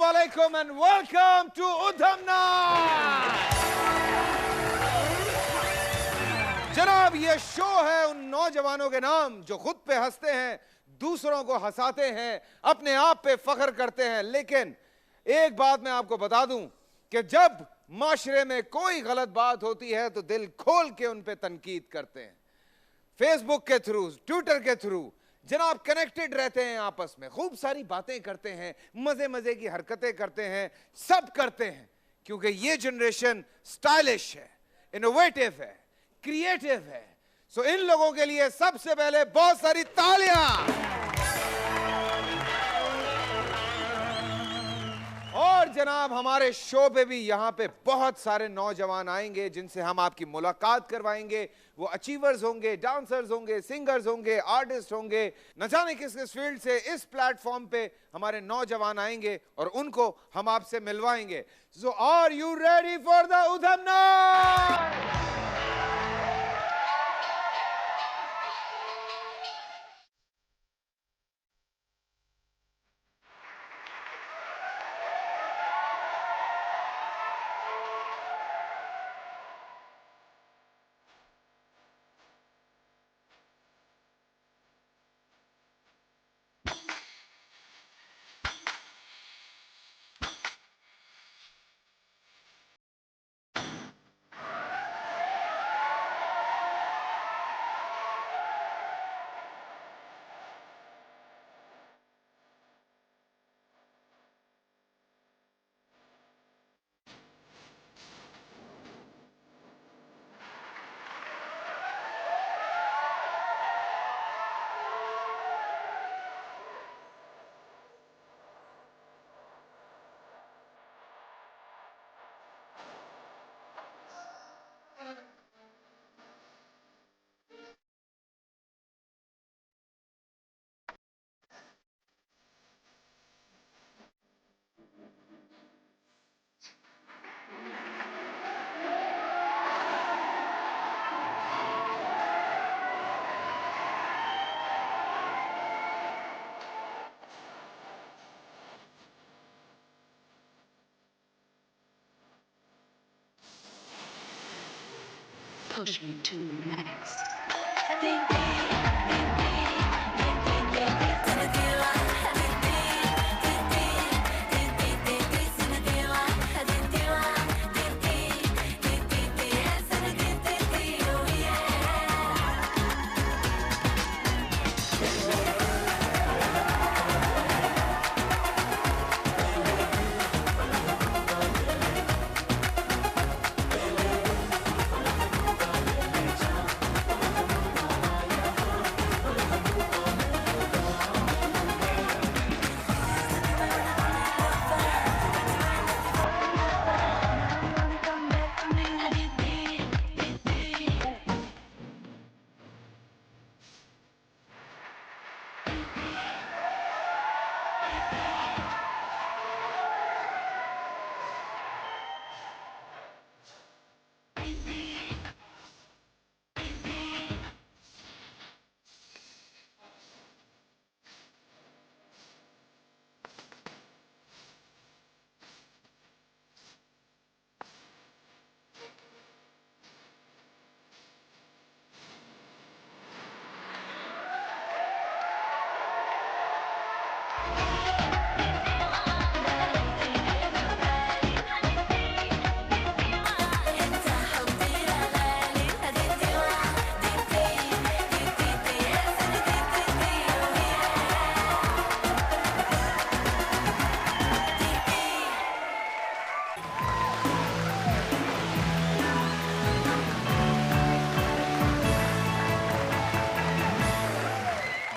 वालेकुम and welcome to Udham night. जनाब, ये शो है उन नौजवानों के नाम जो खुद पे हंसते हैं, दूसरों को हंसाते हैं, अपने आप पे फख्र करते हैं। लेकिन एक बात मैं आपको बता दूं कि जब माशरे में कोई गलत बात होती है तो दिल खोल के उन पे तनकीद करते हैं। फेसबुक के थ्रू, ट्विटर के थ्रू जनाब कनेक्टेड रहते हैं, आपस में खूब सारी बातें करते हैं, मजे मजे की हरकतें करते हैं, सब करते हैं, क्योंकि ये जनरेशन स्टाइलिश है, इनोवेटिव है, क्रिएटिव है। सो इन लोगों के लिए सबसे पहले बहुत सारी तालियां। और जनाब, हमारे शो पे भी यहां पे बहुत सारे नौजवान आएंगे जिनसे हम आपकी मुलाकात करवाएंगे। वो अचीवर्स होंगे, डांसर्स होंगे, सिंगर्स होंगे, आर्टिस्ट होंगे, न जाने किस किस फील्ड से इस प्लेटफॉर्म पे हमारे नौजवान आएंगे और उनको हम आपसे मिलवाएंगे। So are you ready for the Udham night? Push me to the max.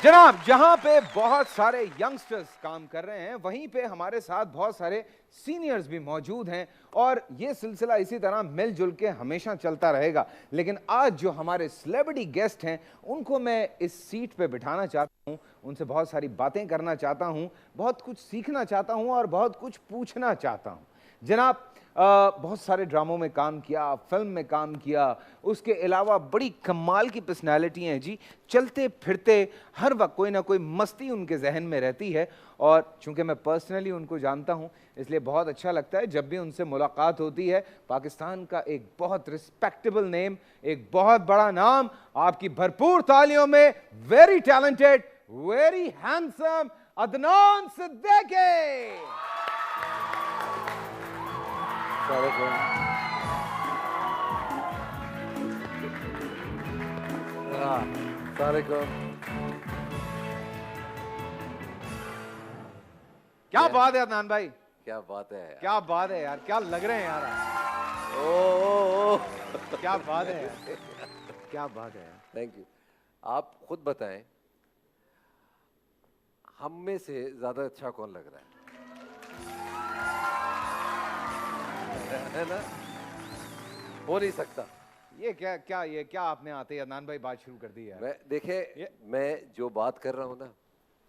जनाब, जहां पे बहुत सारे यंगस्टर्स काम कर रहे हैं, वहीं पे हमारे साथ बहुत सारे सीनियर्स भी मौजूद हैं और ये सिलसिला इसी तरह मिलजुल के हमेशा चलता रहेगा। लेकिन आज जो हमारे सेलिब्रिटी गेस्ट हैं, उनको मैं इस सीट पे बिठाना चाहता हूं, उनसे बहुत सारी बातें करना चाहता हूं, बहुत कुछ सीखना चाहता हूं और बहुत कुछ पूछना चाहता हूं। जनाब, बहुत सारे ड्रामों में काम किया, फिल्म में काम किया, उसके अलावा बड़ी कमाल की पर्सनालिटी हैं जी। चलते फिरते हर वक्त कोई ना कोई मस्ती उनके जहन में रहती है, और चूंकि मैं पर्सनली उनको जानता हूं इसलिए बहुत अच्छा लगता है जब भी उनसे मुलाकात होती है। पाकिस्तान का एक बहुत रिस्पेक्टेबल नेम, एक बहुत बड़ा नाम, आपकी भरपूर तालियों में very talented, very handsome Adnan Siddiqui. क्या बात है अदनान भाई, क्या बात है यार। क्या बात है यार, क्या लग रहे हैं यार आप। ओ क्या बात है यार, क्या बात है यार। Thank you. आप खुद बताएं, हम में से ज्यादा अच्छा कौन लग रहा है ना? हो नहीं सकता। ये क्या आपने आते ही अदनान भाई बात शुरू कर दी यार। मैं देखे, मैं जो बात कर रहा हूँ ना,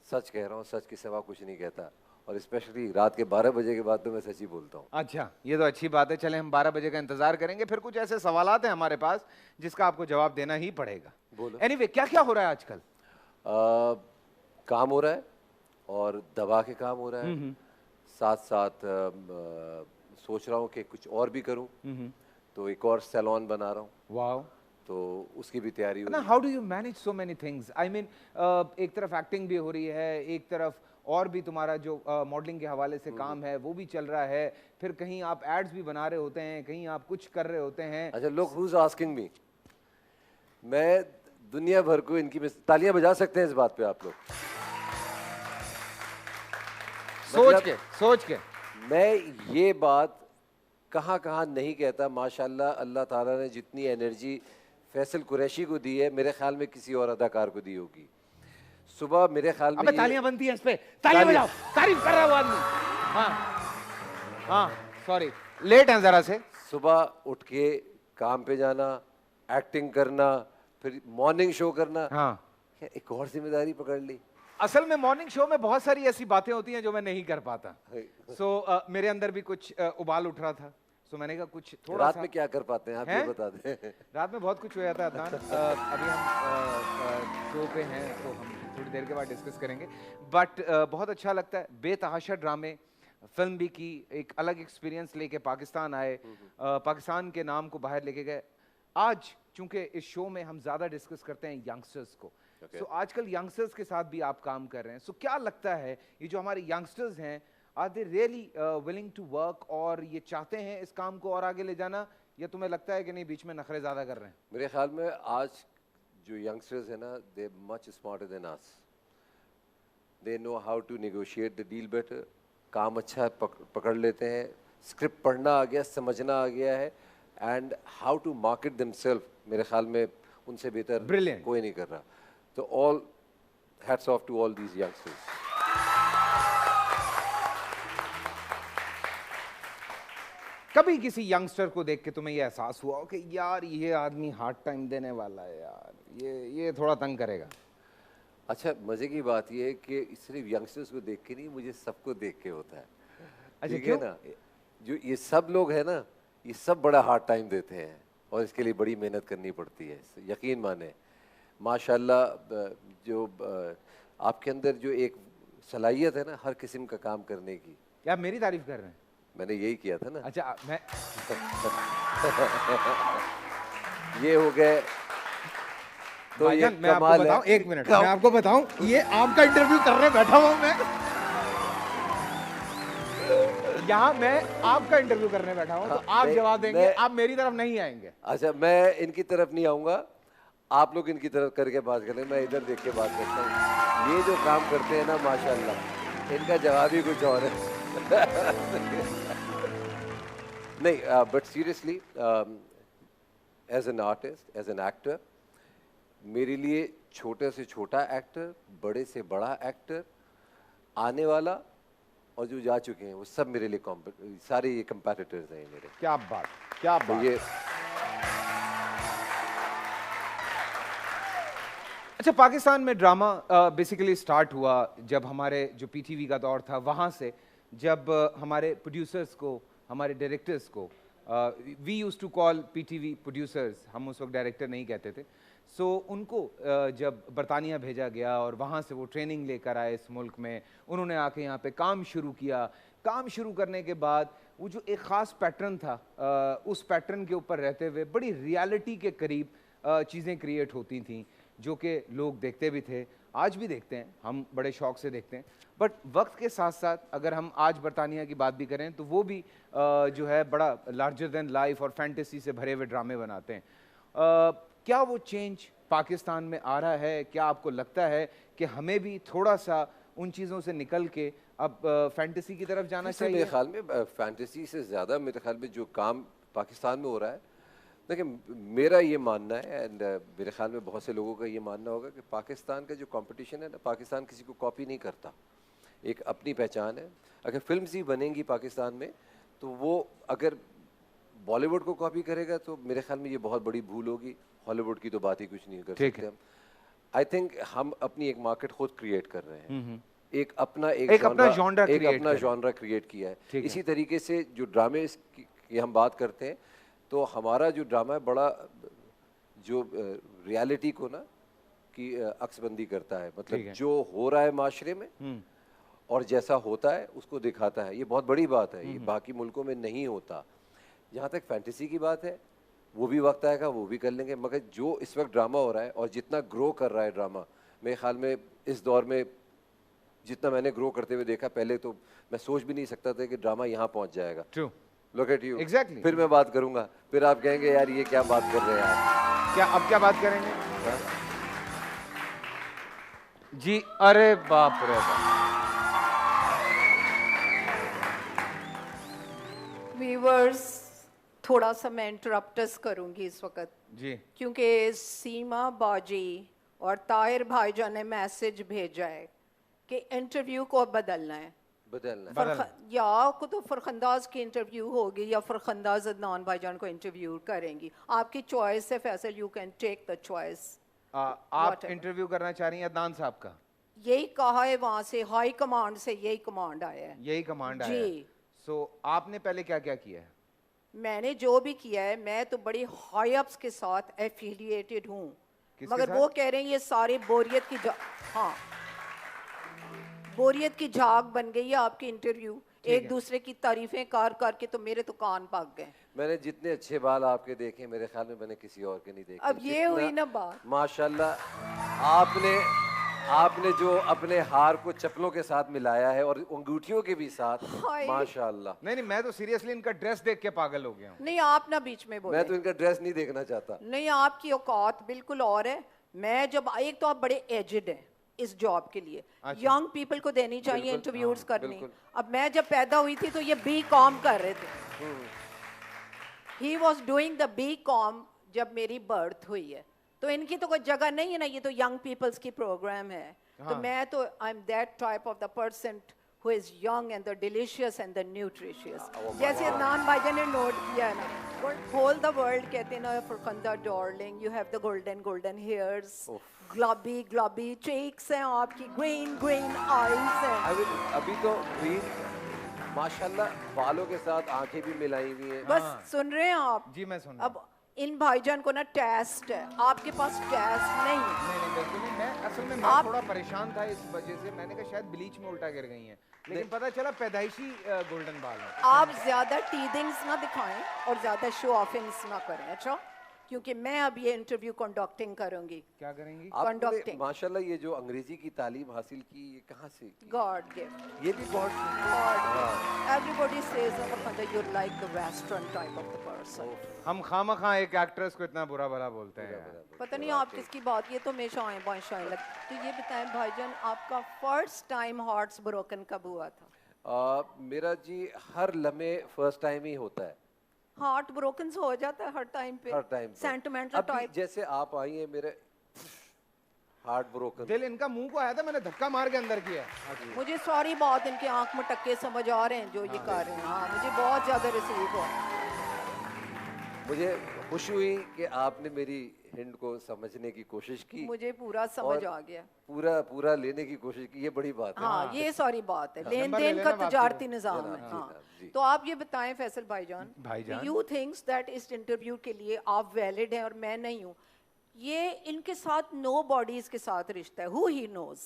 सच कह रहा हूँ, सच के सिवा कुछ नहीं कहता, और स्पेशली रात के 12 बजे के बाद तो मैं सच ही बोलता हूँ। अच्छा, ये तो अच्छी बात है। चले, हम 12 बजे का इंतजार करेंगे, फिर कुछ ऐसे सवालात हैं हमारे पास जिसका आपको जवाब देना ही पड़ेगा। बोलो। एनीवे, क्या क्या हो रहा है आजकल? काम हो रहा है और दबा के काम हो रहा है, साथ साथ सोच रहा हूँ कि कुछ और भी करूँ, तो एक और सैलून बना रहा हूँ। वाओ। तो उसकी भी तैयारी हो ना, रही है। How do you manage so many things? I mean, एक तरफ एक्टिंग भी हो रही है, एक तरफ और भी तुम्हारा जो मॉडलिंग के हवाले से काम है वो भी चल रहा है, फिर कहीं आप एड्स भी बना रहे होते हैं, कहीं आप कुछ कर रहे होते हैं। अच्छा, लोग who's asking me? मैं दुनिया भर को इनकी तालियां बजा सकते हैं इस बात पे आप लोग। सोच के मैं ये बात कहाँ कहाँ नहीं कहता। माशाल्लाह, अल्लाह ताला ने जितनी एनर्जी फैसल कुरैशी को दी है, मेरे ख्याल में किसी और अदाकार को दी होगी। सुबह मेरे ख्याल में तालियां बनती हैं इस पे, तालियां बजाओ, तारीफ कर रहा है वो आदमी। हाँ हाँ, सॉरी लेट हैं जरा से। सुबह उठ के काम पे जाना, एक्टिंग करना, फिर मॉर्निंग शो करना। हाँ, एक और जिम्मेदारी पकड़ ली। असल में मॉर्निंग शो में बहुत सारी ऐसी बातें होती हैं जो मैं नहीं कर पाता। मेरे अंदर भी कुछ उबाल उठ रहा था, मैंने कहा कुछ थोड़ा रात सा। में क्या कर पाते हैं आप ये बता दें। रात में बहुत कुछ हो जाता है अदनान। अभी हम शो पे हैं तो हम थोड़ी देर के बाद डिस्कस करेंगे, बट बहुत अच्छा लगता है। बेतहाशा ड्रामे, फिल्म भी की, एक अलग एक्सपीरियंस लेके पाकिस्तान आए, पाकिस्तान के नाम को बाहर लेके गए। आज चूंकि इस शो में हम ज़्यादा डिस्कस करते हैं यंगस्टर्स को, सो आजकल यंगस्टर्स के साथ भी आप काम कर रहे हैं, सो क्या लगता है ये जो हमारे यंगस्टर्स हैं, are they really willing to work, और ये चाहते हैं इस काम को और आगे ले जाना, या तुम्हें लगता है कि नहीं बीच में नखरे ज़्यादा कर रहे हैं? मेरे ख्याल में आज जो यंगस्टर्स हैं ना, they much smarter than us. They know how to negotiate the deal better. काम अच्छा पकड़ लेते हैं, स्क्रिप्ट पढ़ना आ गया, समझना आ गया है, and how to market themself मेरे ख्याल में उनसे बेहतर Brilliant. कोई नहीं कर रहा। तो all hats off to all these youngsters. कभी किसी यंगस्टर को देख के तुम्हें ये एहसास हुआ हो कि यार ये आदमी हार्ड टाइम देने वाला है यार, ये थोड़ा तंग करेगा? अच्छा, मजे की बात ये है कि सिर्फ यंगस्टर्स को देख के नहीं, मुझे सबको देख के होता है। अच्छा, ठीक है ना? जो ये सब लोग हैं ना, ये सब बड़ा हार्ड टाइम देते हैं और इसके लिए बड़ी मेहनत करनी पड़ती है, यकीन माने। माशाल्लाह, जो आपके अंदर जो एक सलाहियत है ना हर किस्म का काम करने की। क्या आप मेरी तारीफ कर रहे हैं? मैंने यही किया था ना। अच्छा, मैं ये हो गए तो ये मैं आपको कमाल बताऊं, है। एक मिनट मैं आपको बताऊं, ये आपका इंटरव्यू करने बैठा हुआ हूं मैं। यहाँ मैं आपका इंटरव्यू करने बैठा हूं, तो आप जवाब देंगे, आप मेरी तरफ नहीं आएंगे। अच्छा, मैं इनकी तरफ नहीं आऊंगा, आप लोग इनकी तरफ करके बात करें, मैं इधर देख के बात करता हूँ। ये जो काम करते हैं ना माशाल्लाह, इनका जवाब ही कुछ और है। नहीं, but seriously, as an artist, as an actor, मेरे लिए छोटे से छोटा एक्टर, बड़े से बड़ा एक्टर, आने वाला और जो जा चुके हैं वो सब मेरे लिए सारे ये कंपेटिटर्स हैं मेरे। क्या बात, क्या बात। ये अच्छा, पाकिस्तान में ड्रामा बेसिकली स्टार्ट हुआ जब हमारे जो पीटीवी का दौर था, वहाँ से जब हमारे प्रोड्यूसर्स को हमारे डायरेक्टर्स को, we used to call PTV producers, हम उस वक्त डायरेक्टर नहीं कहते थे, सो उनको जब बरतानिया भेजा गया और वहाँ से वो ट्रेनिंग लेकर आए इस मुल्क में, उन्होंने आके यहाँ पे काम शुरू किया। काम शुरू करने के बाद वो जो एक ख़ास पैटर्न था, उस पैटर्न के ऊपर रहते हुए बड़ी रियलिटी के करीब चीज़ें क्रिएट होती थीं, जो कि लोग देखते भी थे, आज भी देखते हैं, हम बड़े शौक से देखते हैं। बट वक्त के साथ साथ अगर हम आज बरतानिया की बात भी करें तो वो भी जो है बड़ा लार्जर देन लाइफ और फैंटेसी से भरे हुए ड्रामे बनाते हैं। क्या वो चेंज पाकिस्तान में आ रहा है? क्या आपको लगता है कि हमें भी थोड़ा सा उन चीज़ों से निकल के अब फैंटेसी की तरफ जाना चाहिए? मेरे ख्याल में फैंटेसी से ज़्यादा मेरे ख्याल में जो काम पाकिस्तान में हो रहा है, देखिए मेरा ये मानना है एंड मेरे ख्याल में बहुत से लोगों का ये मानना होगा कि पाकिस्तान का जो कंपटीशन है ना, पाकिस्तान किसी को कॉपी नहीं करता, एक अपनी पहचान है। अगर फिल्म्स ही बनेंगी पाकिस्तान में तो वो अगर बॉलीवुड को कॉपी करेगा तो मेरे ख्याल में ये बहुत बड़ी भूल होगी। हॉलीवुड की तो बात ही कुछ नहीं कर सकते हम। आई थिंक हम अपनी एक मार्केट खुद क्रिएट कर रहे हैं, एक अपना जॉनरा क्रिएट किया है। इसी तरीके से जो ड्रामे की हम बात करते हैं तो हमारा जो ड्रामा है बड़ा जो रियलिटी को ना की अक्सबंदी करता है, मतलब जो हो रहा है माशरे में और जैसा होता है उसको दिखाता है। ये बहुत बड़ी बात है, ये बाकी मुल्कों में नहीं होता। जहाँ तक फैंटेसी की बात है वो भी वक्त आएगा, वो भी कर लेंगे, मगर जो इस वक्त ड्रामा हो रहा है और जितना ग्रो कर रहा है ड्रामा, मेरे ख्याल में इस दौर में जितना मैंने ग्रो करते हुए देखा, पहले तो मैं सोच भी नहीं सकता था कि ड्रामा यहाँ पहुँच जाएगा। True. Look at you. Exactly. फिर मैं बात करूंगा, फिर आप कहेंगे यार ये क्या बात कर रहे हैं यार। क्या अब क्या बात करेंगे? जी अरे बाप रे बाप। व्यूअर्स, थोड़ा सा मैं इंटरप्टस करूंगी इस वक्त जी, क्योंकि सीमा बाजी और ताहिर भाईजान ने मैसेज भेजा है कि इंटरव्यू को बदलना है। या को तो फरखंदाज की इंटरव्यू होगी या फरखंदाज अदनान भाईजान को इंटरव्यू करेंगी, आपकी चॉइस है Faisal, you can take the choice. आप इंटरव्यू करना चाह रही हैं अदनान साहब का? यही कहा है वहां से, हाई कमांड से यही कमांड आया है। यही कमांड आया है। सो आपने पहले क्या क्या किया है? मैंने जो भी किया है, मैं तो बड़ी हाई अप्स के साथ एफिलिएटेड हूँ, मगर वो कह रहे हैं ये सारे बोरियत की हाँ बोरियत की झाग बन गई है आपकी इंटरव्यू, एक दूसरे की तारीफें कर करके तो मेरे तो कान पक गए। मैंने जितने अच्छे बाल आपके देखे मेरे ख्याल में मैंने किसी और के नहीं देखे। अब ये हुई ना बात। माशाल्लाह आपने जो अपने हार को चप्पलों के साथ मिलाया है और अंगूठियों के भी साथ, माशाल्लाह। नहीं, मैं तो सीरियसली इनका ड्रेस देख के पागल हो गया हूँ। नहीं, आप ना बीच में बोले। मैं तो इनका ड्रेस नहीं देखना चाहता। नहीं, आपकी औकात बिल्कुल और है। मैं जब एक तो आप बड़े एजड हैं इस जॉब के लिए, यंग पीपल को देनी चाहिए इंटरव्यूज करनी। अब मैं जब पैदा हुई थी तो ये BCom कर रहे थे, he was doing the BCom जब मेरी बर्थ हुई है, तो इनकी तो कोई जगह नहीं है ना, ये तो यंग पीपल्स की प्रोग्राम है। तो मैं तो I am that type of the person who is young and the delicious and the nutritious. जैसे अदनान भाईजान ने नोट किया है ना, whole the world कहते हैं ना, Farkhanda darling, you have the golden hairs, globby cheeks हैं आपकी, green eyes हैं। अभी तो green माशाल्लाह बालों के साथ आंखें भी मिलाई हुई हैं। बस सुन रहे हैं आप? जी मैं सुन रहा हूं। अब इन भाईजान को ना टेस्ट है, आपके पास टेस्ट नहीं है। नहीं बिल्कुल नहीं। मैं असल में थोड़ा परेशान था इस वजह से, मैंने कहा शायद ब्लीच में उल्टा गिर गई हैं, लेकिन पता चला पैदाइशी गोल्डन बाल है। आप ज्यादा टीदिंग्स ना दिखाएं और ज्यादा शो ऑफिंग्स ना करें, अच्छा? क्योंकि मैं अब ये इंटरव्यू कंडक्टिंग करूंगी। क्या करेंगी? कंडक्टिंग। माशाल्लाह ये जो अंग्रेजी की तालीम हासिल की, ये कहाँ से की? God gift. ये भी God gift. Everybody says that you like the western type of the person. हम खामखा एक एक्ट्रेस को इतना बुरा भला बोलते हैं। पता नहीं आप किसकी बात, ये तो हमेशा आए बाएं लग। तो ये बताएं भाईजान, आपका फर्स्ट टाइम हार्ट्स ब्रोकन कब हुआ था? मेरा जी हर लम्हे फर्स्ट टाइम ही होता है। हार्ट ब्रोकन हो जाता है हर टाइम पे, हर टाइम सेंटिमेंटल टाइप। जैसे आप आई हैं मेरे हार्ट ब्रोकन, दिल इनका मुंह को आया था, मैंने धक्का मार के अंदर किया। मुझे सॉरी बहुत, इनके आंख में टक्के समझ आ रहे हैं जो ये कर रहे हैं। हाँ, मुझे बहुत ज्यादा रिसीव हो। मुझे खुशी हुई कि आपने मेरी हिंट को समझने की कोशिश की, मुझे पूरा समझ आ गया, पूरा लेने की कोशिश की। ये बड़ी बात है। हाँ ये सारी बात है, लेन नंबर ले देन का लेना तजारती निजाम है। जी, हाँ जी। तो आप ये बताएं फैसल भाईजान, यू थिंक्स दैट इस इंटरव्यू के लिए आप वैलिड हैं और मैं नहीं हूँ, ये इनके साथ नो बॉडीज के साथ रिश्ता है, who he knows,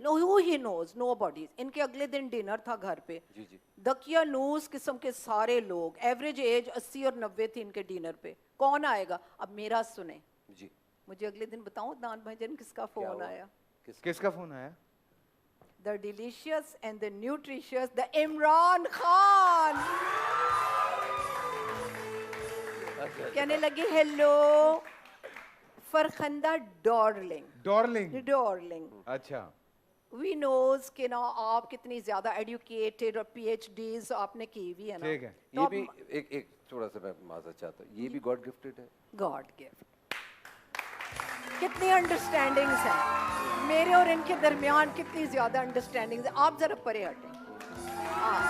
who he knows, nobody's. इनके अगले दिन डिनर था घर पे, जी जी। दकियानूस किस्म के सारे लोग, एवरेज एज 80 और 90 थी इनके डिनर पे। कौन आएगा? अब मेरा सुने जी। मुझे अगले दिन बताऊं दान भाईजान किसका फोन आया? किसका फोन आया? The delicious and the nutritious, the Imran Khan. कहने लगे हेलो फरखंदा डार्लिंग, डॉर्लिंग। अच्छा। वी नोज कि ना आप कितनी ज्यादा एडुकेटेड और PhDs आपने की हुई है ना। ठीक है। ये भी एक थोड़ा सा मैं माजरत चाहता हूँ, ये भी गॉड गिफ्टेड है। God gift. कितनी अंडरस्टैंडिंग्स हैं मेरे और इनके दरमियान, कितनी ज्यादा अंडरस्टैंडिंग्स हैं। आप जरा परे हटें। हाँ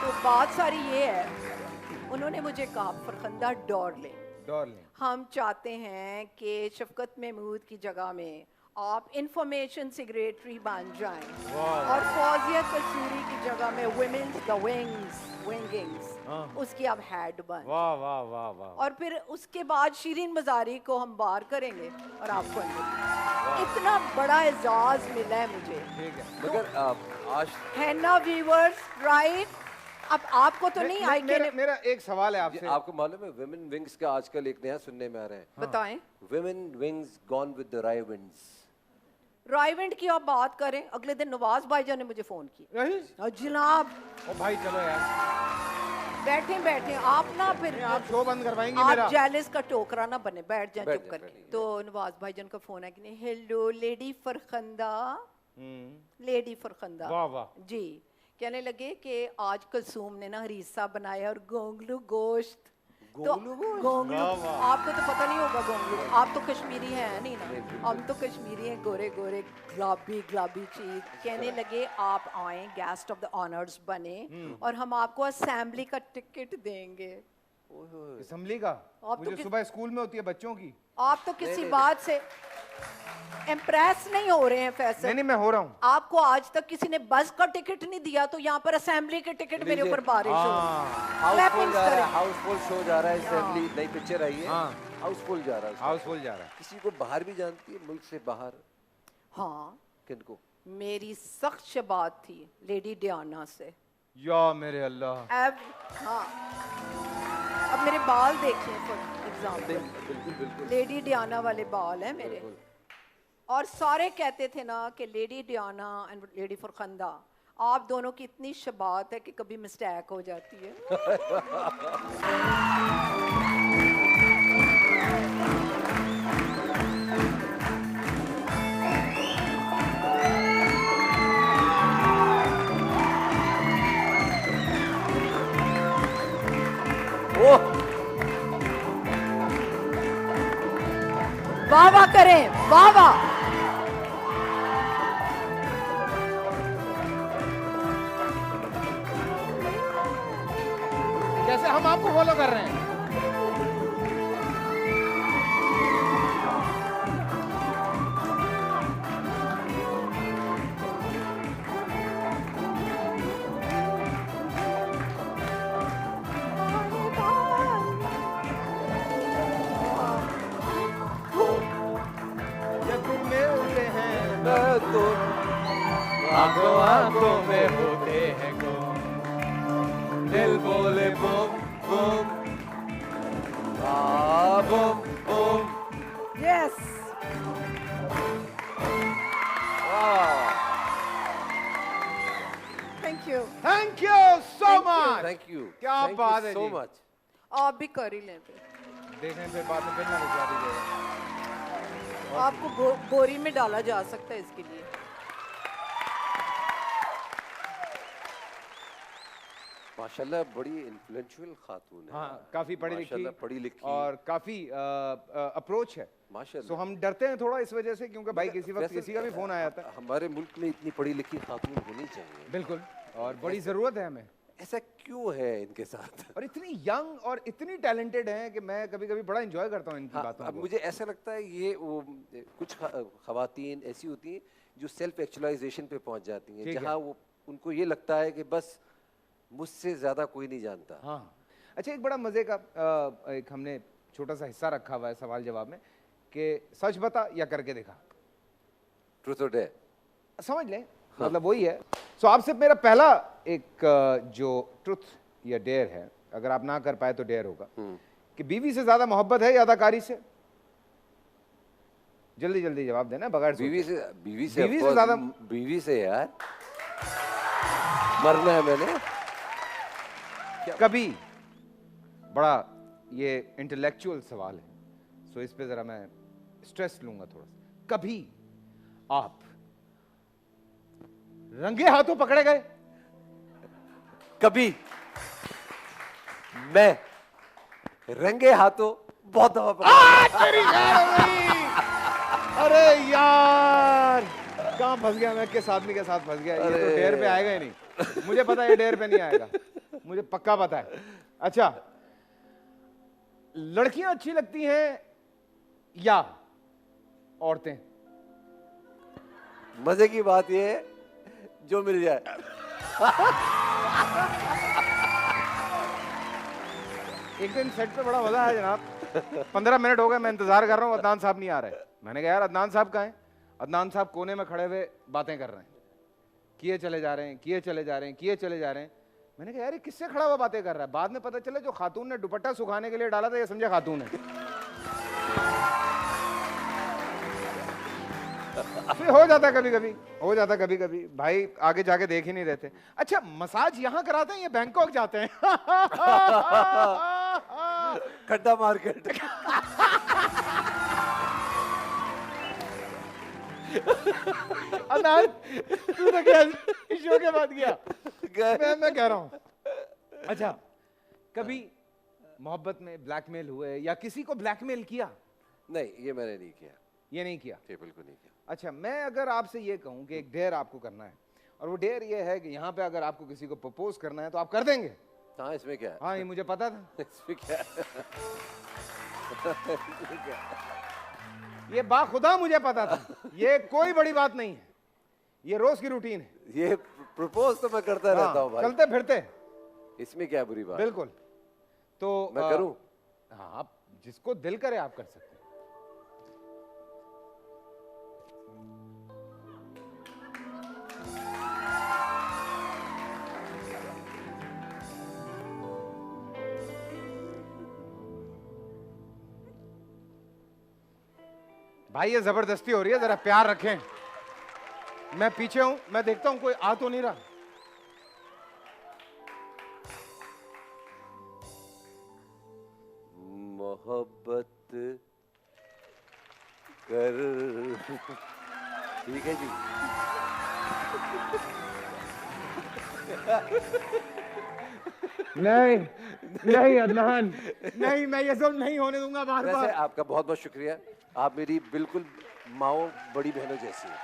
तो बात सारी ये है, उन्होंने मुझे कहा फरखंदा डार्लिंग, हम चाहते हैं कि शफकत महमूद की जगह में आप इंफॉर्मेशन सेक्रेटरी बन जाएं और फौजिया कसूरी की जगह में वुमेन्स द विंग्स उसकी आप हेड बन। वाह वाह वाह वाह। और फिर उसके बाद शिरीन मजारी को हम बाहर करेंगे और आपको अंदर। इतना बड़ा एजाज मिला है मुझे। ठीक है। मगर आज है ना व्यूअर्स, राइट? अब आपको तो नहीं आई के मेरा एक सवाल है आपसे। आपको मालूम है विमेन विंग्स का आजकल एक नया सुनने में आ रहा है? बताएं। Women wings gone with the राइविंड्स। राइवेंट की आप बात करें, अगले दिन नवाज भाईजान ने मुझे फोन किया। जनाब ओ भाई चलो यार, बैठे आप ना, फिर आप शो बंद करवाएंगे आप मेरा। जेलस का टोकरा ना बने, बैठ जाए चुप करके। तो नवाज भाईजान का फोन है कि नहीं, hello lady Farkhanda, lady Farkhanda. वाह वाह। जी कहने लगे कि आज कलसूम ने ना हरीसा बनाया और गोंगलू गोश्त। तो गोंगलू आपको तो पता नहीं होगा, गोंगलू आप तो कश्मीरी हैं नहीं ना, हम तो कश्मीरी हैं, गोरे गोरे गुलाबी चीज। कहने लगे आप आए, गेस्ट ऑफ द ऑनर्स बने और हम आपको असेंबली का टिकट देंगे। असेंबली का? मुझे सुबह स्कूल में होती है बच्चों की। आप तो किसी बात से इम्प्रेस नहीं हो रहे हैं फैसल। नहीं मैं हो रहा हूँ। आपको आज तक किसी ने बस का टिकट नहीं दिया, तो यहाँ पर असेंबली के टिकट मेरे ऊपर बारिश हो रही है। हाउसफुल शो जा रहा है, असेंबली नई पिक्चर आई है, हाउसफुल जा रहा है। किसी को बाहर भी जानती है, मुल्क से बाहर? हाँ। किनको? मेरी सख्त शबात थी लेडी डियाना से। या मेरे अल्लाह। अब मेरे बाल देखिए फॉर एग्जाम्पल, बिल्कुल लेडी डियाना वाले बाल हैं मेरे। और सारे कहते थे ना कि lady Diana and lady Farkhanda, आप दोनों की इतनी शबात है कि कभी मिस्टेक हो जाती है। वाह वाह करें, वाह वाह। जैसे हम आपको फॉलो कर रहे हैं। तो आंखों आंखों में होते हैं गुम, दिल बोले Bum boom, boom boom. Yes. Thank you so much. Thank you क्या बात है सो मच। आप भी कर ही लें फिर, देखें फिर बाद में फिर ना रुकवा दीजिएगा। आपको बोरी में डाला जा सकता है इसके लिए। माशाल्लाह बड़ी इन्फ्लुएंशियल खातून है। हाँ काफी पढ़ी लिखी और काफी अप्रोच है माशाल्लाह। तो हम डरते हैं थोड़ा इस वजह से, क्योंकि भाई किसी वक्त किसी का भी फोन आया था। हमारे मुल्क में इतनी पढ़ी लिखी खातून होनी चाहिए। बिल्कुल, और बड़ी जरूरत है हमें। ऐसा क्यों है इनके साथ? और इतनी यंग और इतनी टैलेंटेड हैं कि मैं कभी कभी बड़ा एंजॉय करता हूँ इनकी हाँ, बातों अब को। मुझे ऐसा लगता है ये वो कुछ खवातीन ऐसी होती हैं जो सेल्फ एक्चुअलाइजेशन पे पहुंच जाती हैं, ठीक है। जहाँ वो उनको ये लगता है कि बस मुझसे ज्यादा कोई नहीं जानता। हाँ, अच्छा, एक बड़ा मजे का एक हमने छोटा सा हिस्सा रखा हुआ है सवाल जवाब में कि सच बता या करके दिखा। ट्रुथ और डेयर। समझ लें, मतलब वही है। सो आपसे मेरा पहला एक जो ट्रुथ या डेयर है, अगर आप ना कर पाए तो डेयर होगा कि बीवी से ज्यादा मोहब्बत है या अदाकारी से? जल्दी जल्दी जवाब देना बगैर बीवी सोचे। से बीवी of से course, ज्यादा? बीवी से यार, मरना है मैंने। कभी, बड़ा ये इंटेलेक्चुअल सवाल है, सो इस पे जरा मैं स्ट्रेस लूंगा थोड़ा सा। कभी आप रंगे हाथों पकड़े गए? कभी मैं रंगे हाथों बहुत दफा पकड़ा। तेरी खैर हो गई। अरे यार, कहां फंस गया मैं, किस आदमी के साथ फंस गया। ये तो डेर पे आएगा ही नहीं, मुझे पता है ये डेर पे नहीं आएगा, मुझे पक्का पता है। अच्छा, लड़कियां अच्छी लगती हैं या औरतें? मजे की बात ये है जो मिल जाए। एक दिन सेट पे बड़ा मजा आया जनाब। 15 मिनट हो गए मैं इंतजार कर रहा हूँ, अदनान साहब नहीं आ रहे। मैंने कहा यार अदनान साहब कहाँ हैं? अदनान साहब कोने में खड़े हुए बातें कर रहे हैं, किए चले जा रहे हैं, किए चले जा रहे हैं, किए चले जा रहे हैं। मैंने कहा यार ये किससे खड़ा हुआ बातें कर रहा है? बाद में पता चला जो खातून ने दुपट्टा सुखाने के लिए डाला था, ये समझे खातून है। फिर हो जाता कभी कभी, हो जाता कभी कभी। भाई आगे जाके देख ही नहीं रहते। अच्छा, मसाज यहाँ कराते हैं या बैंकॉक जाते हैं? खड्डा मार्केट। अनार, तू तो क्या इस शो के बाद गया? मैं कह रहा हूं। अच्छा, कभी मोहब्बत में ब्लैकमेल हुए या किसी को ब्लैकमेल किया? नहीं, ये मैंने नहीं किया। ये नहीं किया? ये बिल्कुल नहीं किया। अच्छा, मैं अगर आपसे ये कहूं कि एक डेयर आपको करना है, और वो डेयर ये है कि यहाँ पे अगर आपको किसी को प्रपोज करना है तो आप कर देंगे? हाँ, इसमें क्या है? हाँ, ये मुझे पता था। इसमें क्या है? इसमें क्या है? ये बाखुदा मुझे पता था, ये कोई बड़ी बात नहीं है, ये रोज की रूटीन है। ये प्रपोज तो मैं करता रहता हूँ भाई। चलते फिरते। इसमें क्या बुरी बात? बिल्कुल। तो मैं करूं? हाँ, आप जिसको दिल करे आप कर सकते हैं। भाई ये जबरदस्ती हो रही है, जरा प्यार रखें। मैं पीछे हूं, मैं देखता हूं कोई आ तो नहीं रहा। मोहब्बत कर। ठीक है जी। नहीं नहीं अदनान, नहीं, मैं ये सब नहीं होने दूंगा बार वैसे बार। आपका बहुत बहुत शुक्रिया। आप मेरी बिल्कुल माओ बड़ी बहनों जैसी हैं।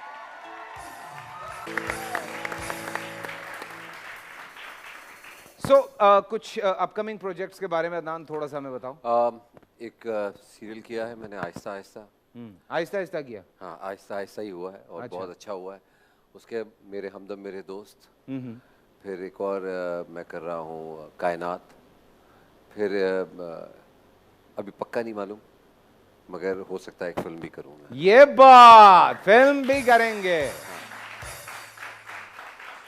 सो कुछ अपकमिंग प्रोजेक्ट्स के बारे में अदनान थोड़ा सा हमें बताओ। एक सीरियल किया है मैंने, आहिस्ता आहिस्ता। आहिस्ता आहिस्ता किया? हाँ, आहिस्ता आहिस्ता ही हुआ है और अच्छा। बहुत अच्छा हुआ है। उसके मेरे हमदम मेरे दोस्त, फिर एक और मैं कर रहा हूँ कायनात, फिर अभी पक्का नहीं मालूम, मगर हो सकता है एक फिल्म भी करूँगा। ये बात, फिल्म भी करेंगे,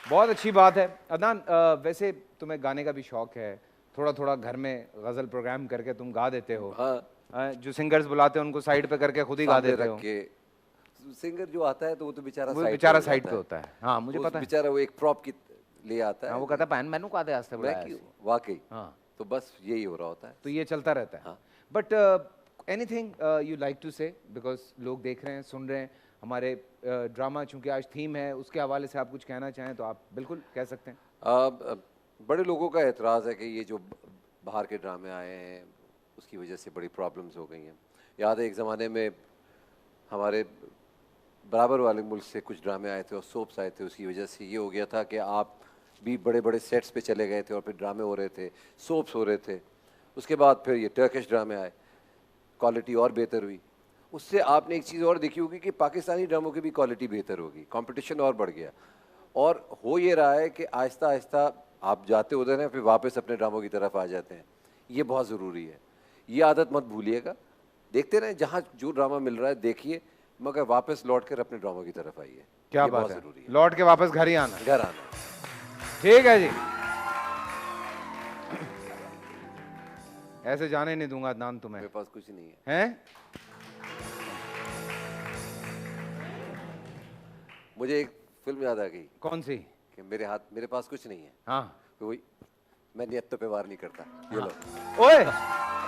बहुत अच्छी बात है। अदनान, वैसे तुम्हें गाने का भी शौक है, थोड़ा थोड़ा घर में गजल प्रोग्राम करके तुम गा देते हो। हाँ, जो सिंगर्स बुलाते हैं उनको साइड पे करके खुद ही गा सामने देते रख हो। के सिंगर जो आता है तो वो तो बेचारा वो साइड बेचारा पे साइड जाता पे होता है। हाँ, मुझे उस पता है। बेचारा वो एक प्रॉप की ले आता हाँ, है। वो कहता है पैन मैनू का दे आस्ते मैं बुलाया क्यों, ऐसे। वाकई। हाँ, तो बस यही हो रहा होता है। तो ये चलता रहता है। हाँ। But anything you like to say, because लोग देख रहे हैं, सुन रहे हैं हमारे ड्रामा, चूंकि आज थीम है, उसके हवाले से आप कुछ कहना चाहें तो आप बिल्कुल कह सकते हैं। बड़े लोगों का एतराज़ है कि ये जो बाहर के ड्रामे आए हैं उसकी वजह से बड़ी प्रॉब्लम्स हो गई हैं। याद है एक ज़माने में हमारे बराबर वाले मुल्क से कुछ ड्रामे आए थे और सोप्स आए थे, उसकी वजह से ये हो गया था कि आप भी बड़े बड़े सेट्स पे चले गए थे और फिर ड्रामे हो रहे थे, सोप्स हो रहे थे। उसके बाद फिर ये टर्किश ड्रामे आए, क्वालिटी और बेहतर हुई। उससे आपने एक चीज़ और देखी होगी कि पाकिस्तानी ड्रामों की भी क्वालिटी बेहतर होगी, कंपटीशन और बढ़ गया। और हो ये रहा है कि आहिस्ता आहिस्ता आप जाते उधर हैं फिर वापस अपने ड्रामों की तरफ आ जाते हैं। ये बहुत ज़रूरी है, ये आदत मत भूलिएगा। देखते रहें, जहाँ जो ड्रामा मिल रहा है देखिए, मगर वापस लौट कर अपने ड्रामों की तरफ आइए। क्या ये बात बहुत है, ज़रूरी है। लौट के वापस घर ही आना। घर आना। ठीक है जी, ऐसे जाने नहीं दूंगा अदनान तुम्हें। मेरे पास कुछ नहीं है। हैं? मुझे एक फिल्म याद आ गई कौन सी? कि मेरे पास कुछ नहीं है। हाँ, तो वही, मैं नियतों पे वार नहीं करता। ये लो। ओए,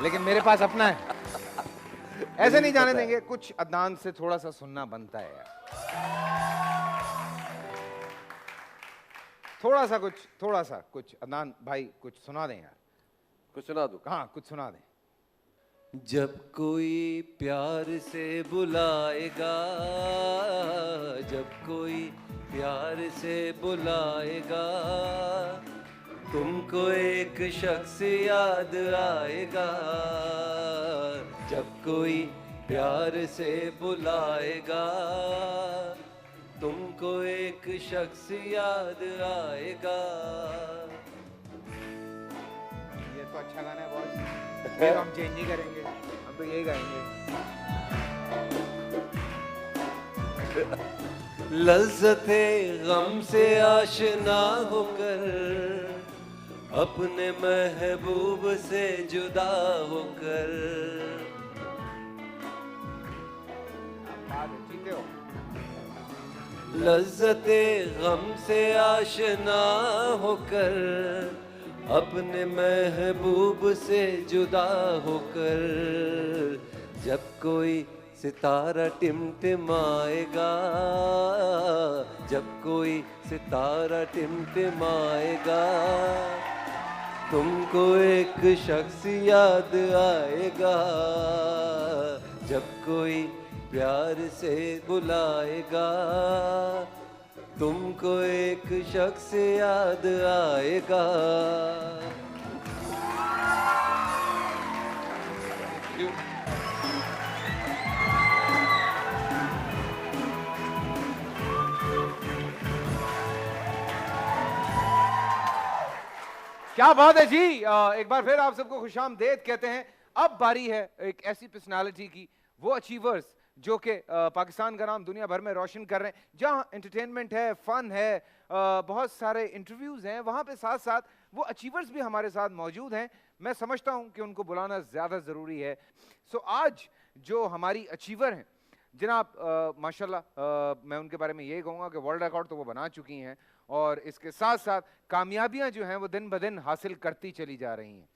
लेकिन मेरे पास अपना है। ऐसे नहीं जाने पता है। देंगे। कुछ अदनान से थोड़ा सा सुनना बनता है यार, थोड़ा सा कुछ अदनान भाई कुछ सुना दें यार। कुछ सुना दूं? हाँ, कुछ सुना दें। जब कोई प्यार से बुलाएगा, जब कोई प्यार से बुलाएगा, तुमको एक शख्स याद आएगा। जब कोई प्यार से बुलाएगा, तुमको एक शख्स याद आएगा। ये तो अच्छा गाना है बॉस, फिर हम चेंज नहीं करेंगे, हम तो यही गाएंगे। लज़्ज़ते गम से आशना होकर, अपने महबूब से जुदा होकर। जीते हो। लज़्ज़ते गम से आशना होकर, अपने महबूब से जुदा होकर। जब कोई सितारा टिमटिमाएगा, जब कोई सितारा टिमटिमाएगा, तुमको एक शख्स याद आएगा। जब कोई प्यार से बुलाएगा, तुमको एक शख्स याद आएगा। क्या बात है जी। एक बार फिर आप सबको खुशामदेद कहते हैं। अब बारी है एक ऐसी पर्सनालिटी की, वो अचीवर्स जो कि पाकिस्तान का नाम दुनिया भर में रोशन कर रहे हैं, जहां एंटरटेनमेंट है, फन है, बहुत सारे इंटरव्यूज हैं, वहां पे साथ साथ वो अचीवर्स भी हमारे साथ मौजूद हैं। मैं समझता हूं कि उनको बुलाना ज़्यादा ज़रूरी है। सो आज जो हमारी अचीवर हैं जनाब, माशाल्लाह मैं उनके बारे में ये कहूँगा कि वर्ल्ड रिकॉर्ड तो वो बना चुकी हैं, और इसके साथ साथ कामयाबियाँ जो हैं वो दिन ब दिन हासिल करती चली जा रही हैं।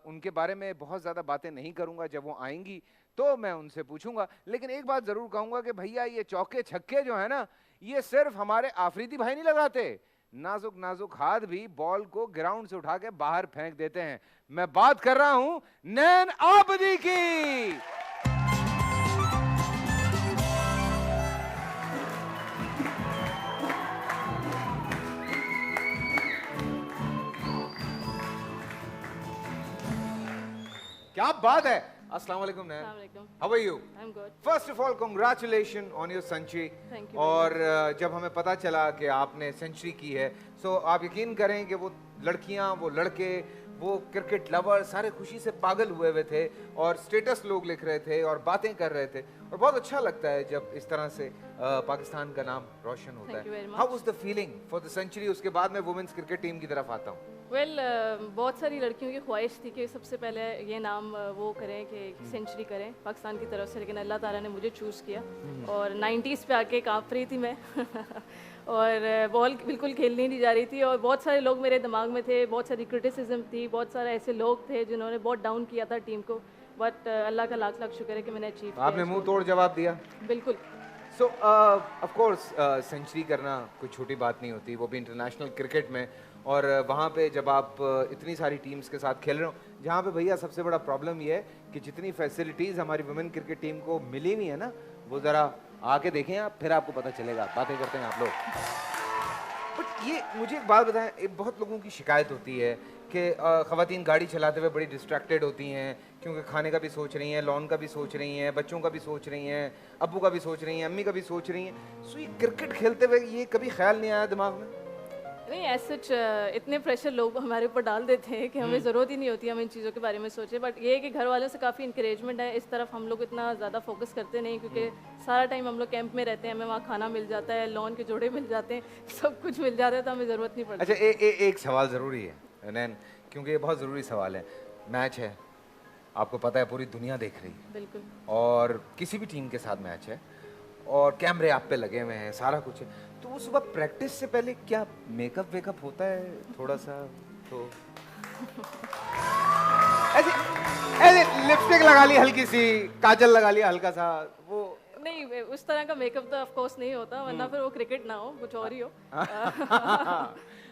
उनके बारे में बहुत ज़्यादा बातें नहीं करूँगा, जब वो आएंगी तो मैं उनसे पूछूंगा। लेकिन एक बात ज़रूर कहूँगा कि भैया ये चौके छक्के जो है ना, ये सिर्फ हमारे आफरीदी भाई नहीं लगाते, नाजुक नाजुक हाथ भी बॉल को ग्राउंड से उठा के बाहर फेंक देते हैं। मैं बात कर रहा हूं नैन आबदी की। क्या बात है। अस्सलाम वालेकुम नैन, how are you? I'm good. First of all congratulation on your century. Thank you और जब हमें पता चला कि आपने सेंचुरी की है, सो आप यकीन करें कि वो लड़कियां, वो लड़के, वो क्रिकेट लवर सारे खुशी से पागल हुए थे, और स्टेटस लोग लिख रहे थे और बातें कर रहे थे, और बहुत अच्छा लगता है जब इस तरह से पाकिस्तान का नाम रोशन होता Thank you है। very much. How was the feeling for the century? उसके बाद मैं वुमेन्स क्रिकेट टीम की तरफ आता हूँ। वेल बहुत सारी लड़कियों की ख्वाहिश थी कि सबसे पहले ये नाम वो करें कि सेंचुरी करें पाकिस्तान की तरफ से, लेकिन अल्लाह ताला ने मुझे चूज़ किया और 90s पे आके काँप रही थी मैं और बॉल बिल्कुल खेलनी नहीं जा रही थी, और बहुत सारे लोग मेरे दिमाग में थे, बहुत सारी क्रिटिसिज्म थी, बहुत सारे ऐसे लोग थे जिन्होंने बहुत डाउन किया था टीम को, बट अल्लाह का लाख लाख शुक्र है कि मैंने अचीव किया। आपने मुंह तोड़ जवाब दिया। बिल्कुल। सो ऑफ कोर्स सेंचुरी करना कोई छोटी बात नहीं होती, वो भी इंटरनेशनल क्रिकेट में, और वहाँ पे जब आप इतनी सारी टीम्स के साथ खेल रहे हो, जहाँ पे भैया सबसे बड़ा प्रॉब्लम ये है कि जितनी फैसिलिटीज़ हमारी वुमेन क्रिकेट टीम को मिली हुई है ना, वो ज़रा आके देखें आप, फिर आपको पता चलेगा। बातें करते हैं आप लोग। बट ये मुझे एक बात बताएं, बहुत लोगों की शिकायत होती है कि ख़वातीन गाड़ी चलाते हुए बड़ी डिस्ट्रैक्टेड होती हैं क्योंकि खाने का भी सोच रही हैं, लॉन का भी सोच रही हैं, बच्चों का भी सोच रही हैं, अब्बू का भी सोच रही हैं, अम्मी का भी सोच रही हैं। सो ये क्रिकेट खेलते हुए ये कभी ख्याल नहीं आया दिमाग में? नहीं, ऐसे इतने प्रेशर लोग हमारे ऊपर डाल देते हैं कि हमें ज़रूरत ही नहीं होती हम इन चीज़ों के बारे में सोचें। बट ये है कि घर वालों से काफ़ी इंकरेजमेंट है, इस तरफ हम लोग इतना ज़्यादा फोकस करते नहीं क्योंकि सारा टाइम हम लोग कैंप में रहते हैं, हमें वहाँ खाना मिल जाता है, लॉन के जोड़े मिल जाते हैं, सब कुछ मिल जाता है, तो हमें ज़रूरत नहीं पड़ती। अच्छा, एक सवाल ज़रूरी है नैन, क्योंकि ये बहुत ज़रूरी सवाल है। मैच है, आपको पता है पूरी दुनिया देख रही है, बिल्कुल। और किसी भी टीम के साथ मैच है और कैमरे आप पे लगे हुए हैं, सारा कुछ है, तो वो सुबह प्रैक्टिस से पहले क्या मेकअप वेकअप होता है थोड़ा सा? तो ऐसे ऐसे लिपस्टिक लगा ली हल्की सी, काजल लगा लिया हल्का सा, वो नहीं, उस तरह का मेकअप तो ऑफ कोर्स नहीं होता, वरना फिर वो क्रिकेट ना हो, कुछ और ही हो।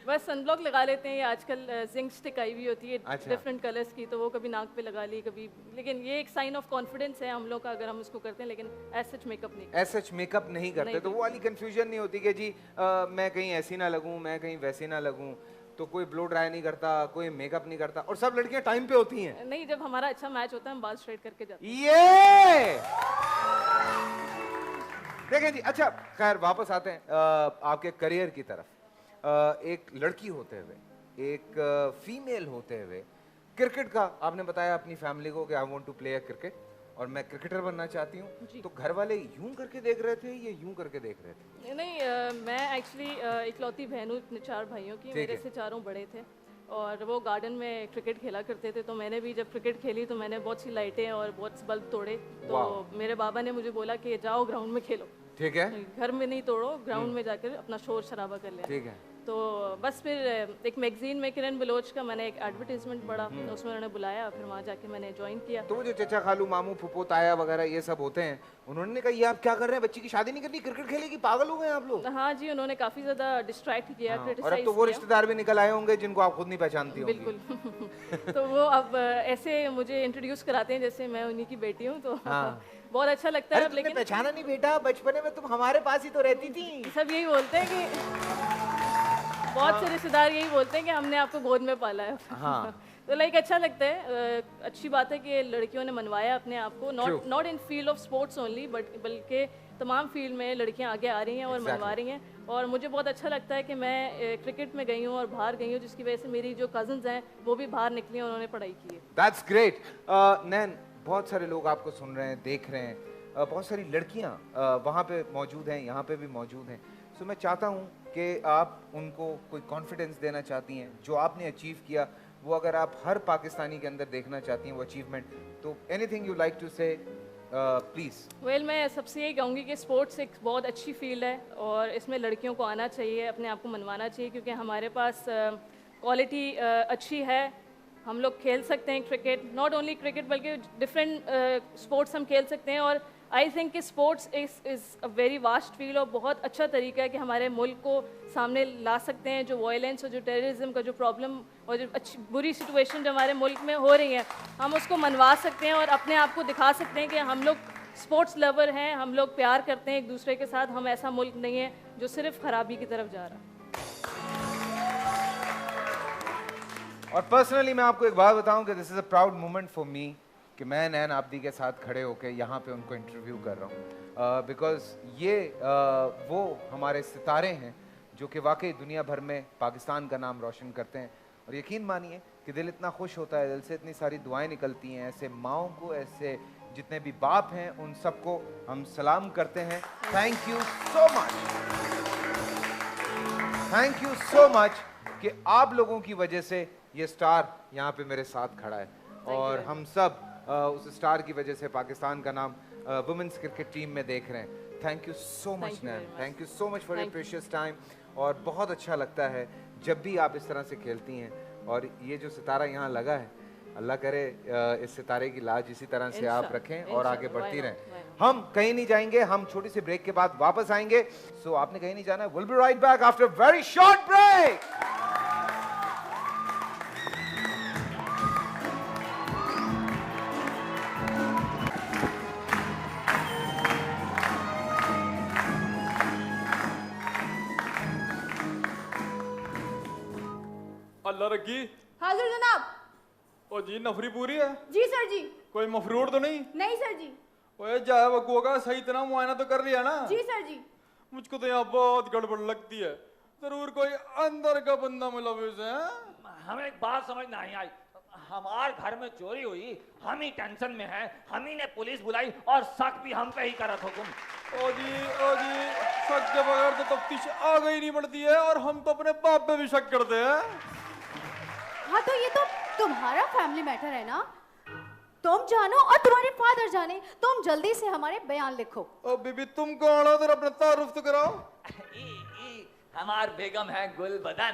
बस सनब्लॉक लगा लेते हैं, ये आजकल जिंक स्टिक आई हुई होती है डिफरेंट कलर्स की, तो वो कभी नाक पे लगा ली कभी, लेकिन ये एक साइन ऑफ कॉन्फिडेंस है हम लोग का अगर हम उसको करते हैं, लेकिन एज सच मेकअप नहीं। एज सच मेकअप नहीं करते, तो वो वाली कंफ्यूजन नहीं होती कि जी मैं कहीं ऐसी ना लगूं, मैं कहीं वैसी ना लगूं, तो कोई ब्लो ड्राई नहीं करता, कोई मेकअप नहीं करता, और सब लड़कियां टाइम पे होती हैं। नहीं, जब हमारा अच्छा मैच होता है हम बाल स्ट्रेट करके जाते हैं। ये देखें जी। अच्छा, खैर वापस आते हैं आपके करियर की तरफ। एक लड़की होते हुए, एक फीमेल होते हुए, क्रिकेट का आपने बताया अपनी फैमिली को कि I want to play a cricket और मैं क्रिकेटर बनना चाहती हूँ, तो घर वाले यूं करके देख रहे थे या यूं करके देख रहे थे? नहीं, मैं एक्चुअली इकलौती बहन हूँ अपने 4 भाइयों की, मेरे से चारों बड़े थे और वो गार्डन में क्रिकेट खेला करते थे, तो मैंने भी जब क्रिकेट खेली तो मैंने बहुत सी लाइटें और बहुत से बल्ब तोड़े, तो मेरे बाबा ने मुझे बोला कि जाओ ग्राउंड में खेलो। ठीक है, घर में नहीं तोड़ो, ग्राउंड में जाकर अपना शोर शराबा कर लिया। ठीक है। तो बस फिर एक मैगजीन में किरण बलोच का मैंने एक एडवर्टाइजमेंट पढ़ा, उसमें उन्होंने बुलाया, फिर वहाँ जाके मैंने ज्वाइन किया। तो वो जो चचा खालू मामू फुफो ताया वगैरह ये सब होते हैं, उन्होंने कहा ये आप क्या कर रहे हैं, बच्ची की शादी नहीं करनी, क्रिकेट खेलेगी, पागल हो गए आप लोग? हाँ जी, उन्होंने काफी ज्यादा डिस्ट्रैक्ट किया, और अब तो वो रिश्तेदार भी निकल आए होंगे जिनको आप खुद नहीं पहचानती होंगी। बिल्कुल। तो वो अब ऐसे मुझे इंट्रोड्यूस कराते हैं जैसे मैं उन्हीं की बेटी हूँ, तो बहुत अच्छा लगता है। लेकिन पहचाना नहीं बेटा, बचपन में तुम हमारे पास ही तो रहती थी। सब यही बोलते हैं कि बहुत से रिश्तेदार यही बोलते हैं कि हमने आपको गोद में पाला है। हाँ। तो लाइक अच्छा लगता है, अच्छी बात है कि लड़कियों ने मनवाया अपने आप को, not in field of sports only but बल्कि तमाम फील्ड में लड़कियां आगे आ रही हैं और मनवा रही हैं, और मुझे बहुत अच्छा लगता है कि मैं क्रिकेट में गई हूँ और बाहर गई हूँ, जिसकी वजह से मेरी जो कजन्स हैं वो भी बाहर निकली हैं, उन्होंने पढ़ाई की है। That's great. नैन, बहुत सारे लोग आपको सुन रहे हैं, देख रहे हैं, बहुत सारी लड़कियां वहाँ पे मौजूद हैं, यहाँ पे भी मौजूद हैं, सो मैं चाहता हूँ कि आप उनको कोई कॉन्फिडेंस देना चाहती हैं जो आपने अचीव किया, वो अगर आप हर पाकिस्तानी के अंदर देखना चाहती हैं वो अचीवमेंट, तो एनीथिंग यू लाइक टू से प्लीज़। वेल, मैं सबसे यही कहूँगी कि स्पोर्ट्स एक बहुत अच्छी फील्ड है और इसमें लड़कियों को आना चाहिए, अपने आप को मनवाना चाहिए, क्योंकि हमारे पास क्वालिटी अच्छी है, हम लोग खेल सकते हैं क्रिकेट, नॉट ओनली क्रिकेट बल्कि डिफरेंट स्पोर्ट्स हम खेल सकते हैं, और आई थिंक कि sports is a very vast field और बहुत अच्छा तरीका है कि हमारे मुल्क को सामने ला सकते हैं, जो वायलेंस और जो टेररिज्म का जो प्रॉब्लम और जो अच्छी बुरी सिचुएशन जो हमारे मुल्क में हो रही है, हम उसको मनवा सकते हैं और अपने आप को दिखा सकते हैं कि हम लोग स्पोर्ट्स लवर हैं, हम लोग प्यार करते हैं एक दूसरे के साथ, हम ऐसा मुल्क नहीं है जो सिर्फ खराबी की तरफ जा रहा है। और पर्सनली मैं आपको एक बात बताऊं कि this is a proud moment for me कि मैं नैन आबदी के साथ खड़े होकर यहाँ पे उनको इंटरव्यू कर रहा हूँ, बिकॉज़ ये वो हमारे सितारे हैं जो कि वाकई दुनिया भर में पाकिस्तान का नाम रोशन करते हैं, और यकीन मानिए कि दिल इतना खुश होता है, दिल से इतनी सारी दुआएं निकलती हैं, ऐसे माओं को, ऐसे जितने भी बाप हैं उन सबको हम सलाम करते हैं। Thank you so much, thank you so much कि आप लोगों की वजह से ये स्टार यहाँ पे मेरे साथ खड़ा है, और हम सब उस स्टार की वजह से पाकिस्तान का नाम वुमेन्स क्रिकेट टीम में देख रहे हैं। Thank you so much Nain, thank you so much for your precious time, और बहुत अच्छा लगता है जब भी आप इस तरह से खेलती हैं, और ये जो सितारा यहाँ लगा है, अल्लाह करे इस सितारे की लाज इसी तरह से आप रखें और आगे बढ़ती रहें। हम कहीं नहीं जाएंगे, हम छोटी सी ब्रेक के बाद वापस आएंगे, सो आपने कहीं नहीं जाना, will be right back after very short break. अल्लाह रखी। हाजिर जनाब। ओ जी नफरी पूरी है? जी सर जी। कोई मफरूर तो नहीं? नहीं सर जी। ओए जाए वकू का सही तरह मुआयना तो कर लिया ना? जी सर जी। मुझको तो यहाँ बहुत गड़बड़ लगती है, जरूर कोई अंदर का बंदा मुलविस है। हमें एक बात समझ नहीं आई, हमारे घर में चोरी हुई, हम ही टेंशन में हैं, हम ही ने पुलिस बुलाई और शक भी हम पे ही करत हुकुम। ओ जी शक के बगैर तो तफ्तीश आगे ही नहीं बढ़ती है, और हम तो अपने बाप पे भी शक करते हैं। हाँ तो ये तो तुम्हारा फैमिली मैटर है ना, तुम जानो और तुम्हारे फादर जाने। तुम जल्दी से हमारे बयान लिखो। ओ बीबी तुम कौन हो, तो अपना तारुफ तो कराओ। हमार बेगम है गुलबदन।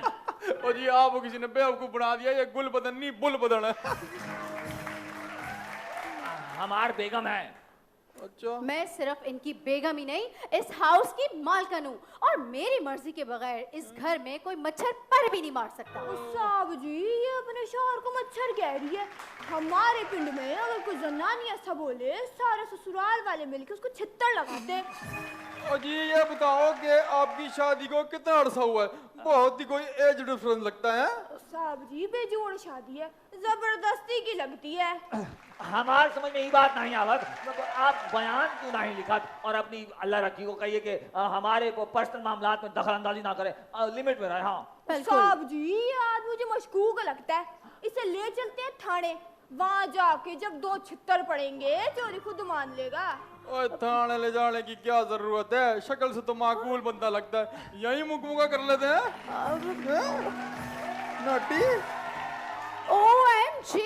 ओ जी आपको किसी ने बेवकूफ बना दिया, ये गुलबदन नहीं बुलबदन है। हमार बेगम है। अच्छा मैं सिर्फ इनकी बेगम ही नहीं, इस हाउस की मालकन हूँ, और मेरी मर्जी के बगैर इस घर में कोई मच्छर पर भी नहीं मार सकता। साहब जी ये अपने शोहर को मच्छर कह रही है। हमारे पिंड में अगर कोई जनानी ऐसा बोले, सारे ससुराल वाले मिलकर उसको छित्तर लगाते। और जी ये बताओ कि आपकी शादी को कितना अरसा हुआ है? बहुत ही कोई एज डिफरेंस लगता है। साहब जी बेजोड़ शादी है, जबरदस्ती की लगती है। हमार समझ में ये बात नहीं आवत, आप बयान क्यों नहीं लिखा और अपनी अल्लाह रखी को कहिए कि हमारे पर्सनल मामलात में दखल अंदाजी ना करे, लिमिट में रहे। हाँ साहब जी ये आज मुझे मशकूक लगता है, इसे ले चलते हैं थाने, वहाँ जाके जब 2 छित्तर पड़ेंगे चोरी खुद मान लेगा। ओए थाने ले जाने की क्या जरूरत है, शक्ल से तो माकूल बंदा लगता है, यही मुकमुका कर लेते हैं। नटी OMG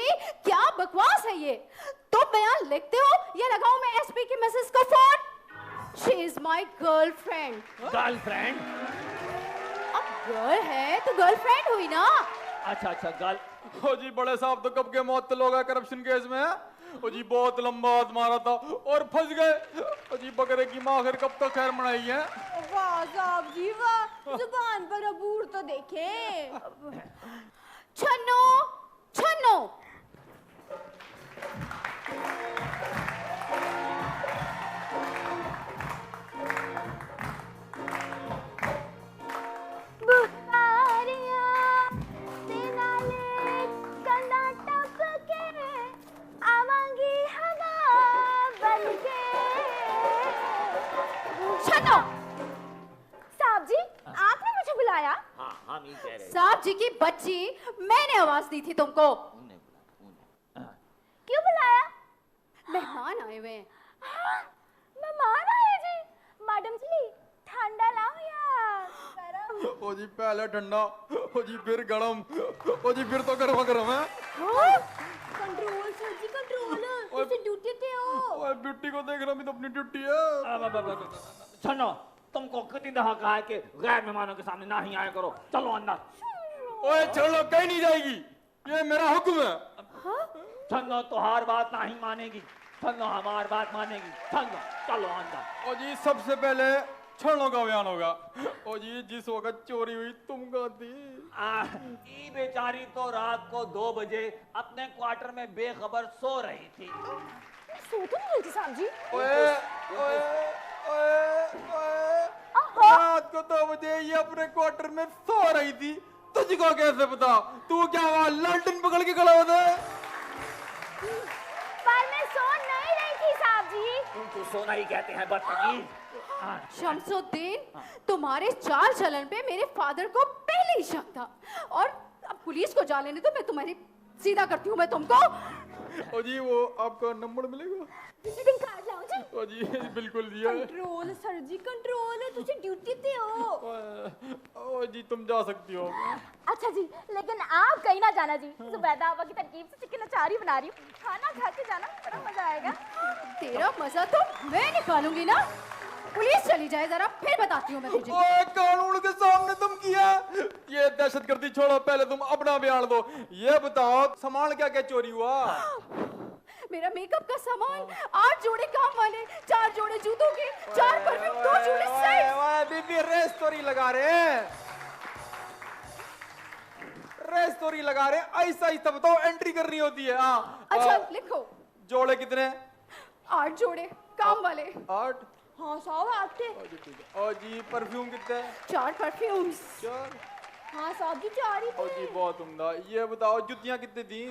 क्या बकवास है ये। तुम बयान लिखते हो या लगाऊं मैं एसपी की मिसेस को phone? She is my girlfriend. Girlfriend? अब गर्ल है तो गर्लफ्रेंड हुई ना। अच्छा गर्ल। ओ जी बड़े साहब तो कब के मौत लोग करप्शन केस में है। ओ जी बहुत लंबा हाथ मारा था और फंस गए। ओ जी बकरे की माँ आखिर कब तक खैर मनाई है। वाह साहब जी वाह, जुबान पर अबूर तो देखे। छन्नो छन्नो साहब जी की बच्ची, मैंने आवाज दी थी तुमको। क्यों बुलाया? मेहमान आए हुए हैं। मेहमान आए जी? मैडम जी ठंडा लाओ या गरम? ओ जी पहले ठंडा, ओ जी फिर गरम, ओ जी फिर तो गरम गरम है। कंट्रोल सर जी कंट्रोल, तुम ड्यूटी पे हो। ओए ड्यूटी को देख रहा, मैं तो अपनी ड्यूटी है। सुनो, तुमको कितनी दफा कहा है कि गैर मेहमानों के सामने ना ही आया करो, चलो अंदर। ओए चलो कहीं नहीं जाएगी, ये मेरा हुक्म है। चलो तुहार बात नहीं मानेगी, चलो हमार बात मानेगी, चलो अंदर। ओ जी सबसे पहले छड़ों का बयान होगा। ओ जी जिस वक्त चोरी हुई तुम कहाँ थी? ये बेचारी तो रात को 2 बजे अपने क्वार्टर में बेखबर सो रही थी। सो तो नहीं रही थी साहब जी। रात को 2 बजे ये अपने क्वार्टर में सो रही थी, तुझको कैसे पता? तू क्या वहाँ लालटेन पकड़ के खड़ा होता है? पर मैं सो नहीं रही थी साहब जी। तुमको सोना ही कहते हैं बदतमीज। शमसुद्दीन, तुम्हारे चाल चलन पे मेरे फादर को पहले ही शक था, और अब पुलिस को जा लेने दो, मैं तुम्हारी सीधा करती हूँ मैं तुमको। ओ जी वो आपका नंबर मिलेगा? विजिटिंग कार्ड लाओ जी। ओ जी बिल्कुल दिया है। कंट्रोल सर जी कंट्रोल, तुम ड्यूटी पे हो। ओ जी तुम जा सकती हो। अच्छा जी, लेकिन आप कहीं ना जाना जी, सुबैदा आपा की तरकीब से चिकन अचारी बना रही हूँ, खाना खा के जाना, बड़ा मजा आएगा। तेरा मजा तो मैं निकालूंगी ना। पुलिस चली जाए जरा, फिर बताती हूँ मैं तुझे। ओए कानून के सामने तुम किया, ये दहशतगर्दी छोड़ो, पहले तुम अपना बयान दो। ये बताओ सामान क्या क्या चोरी हुआ? मेरा मेकअप का सामान, 8 जोड़े काम वाले, 4 जोड़े जूतों के, 4 परफ्यूम, 2 जोड़े सेट। ओए बीबी रेस स्टोरी लगा रहे हैं, रेस स्टोरी लगा रहे हैं, ऐसा ऐसा बताओ, एंट्री करनी होती है। हाँ अच्छा लिखो। जोड़े कितने? 8 जोड़े काम वाले। 8? हाँ 100 आते। और जी परफ्यूम कितने? 4 परफ्यूम्स। 4 हाँ साहब जी 4 ही ओ जी थे। बहुत उम्दा। ये बताओ जुतियां कितनी थी?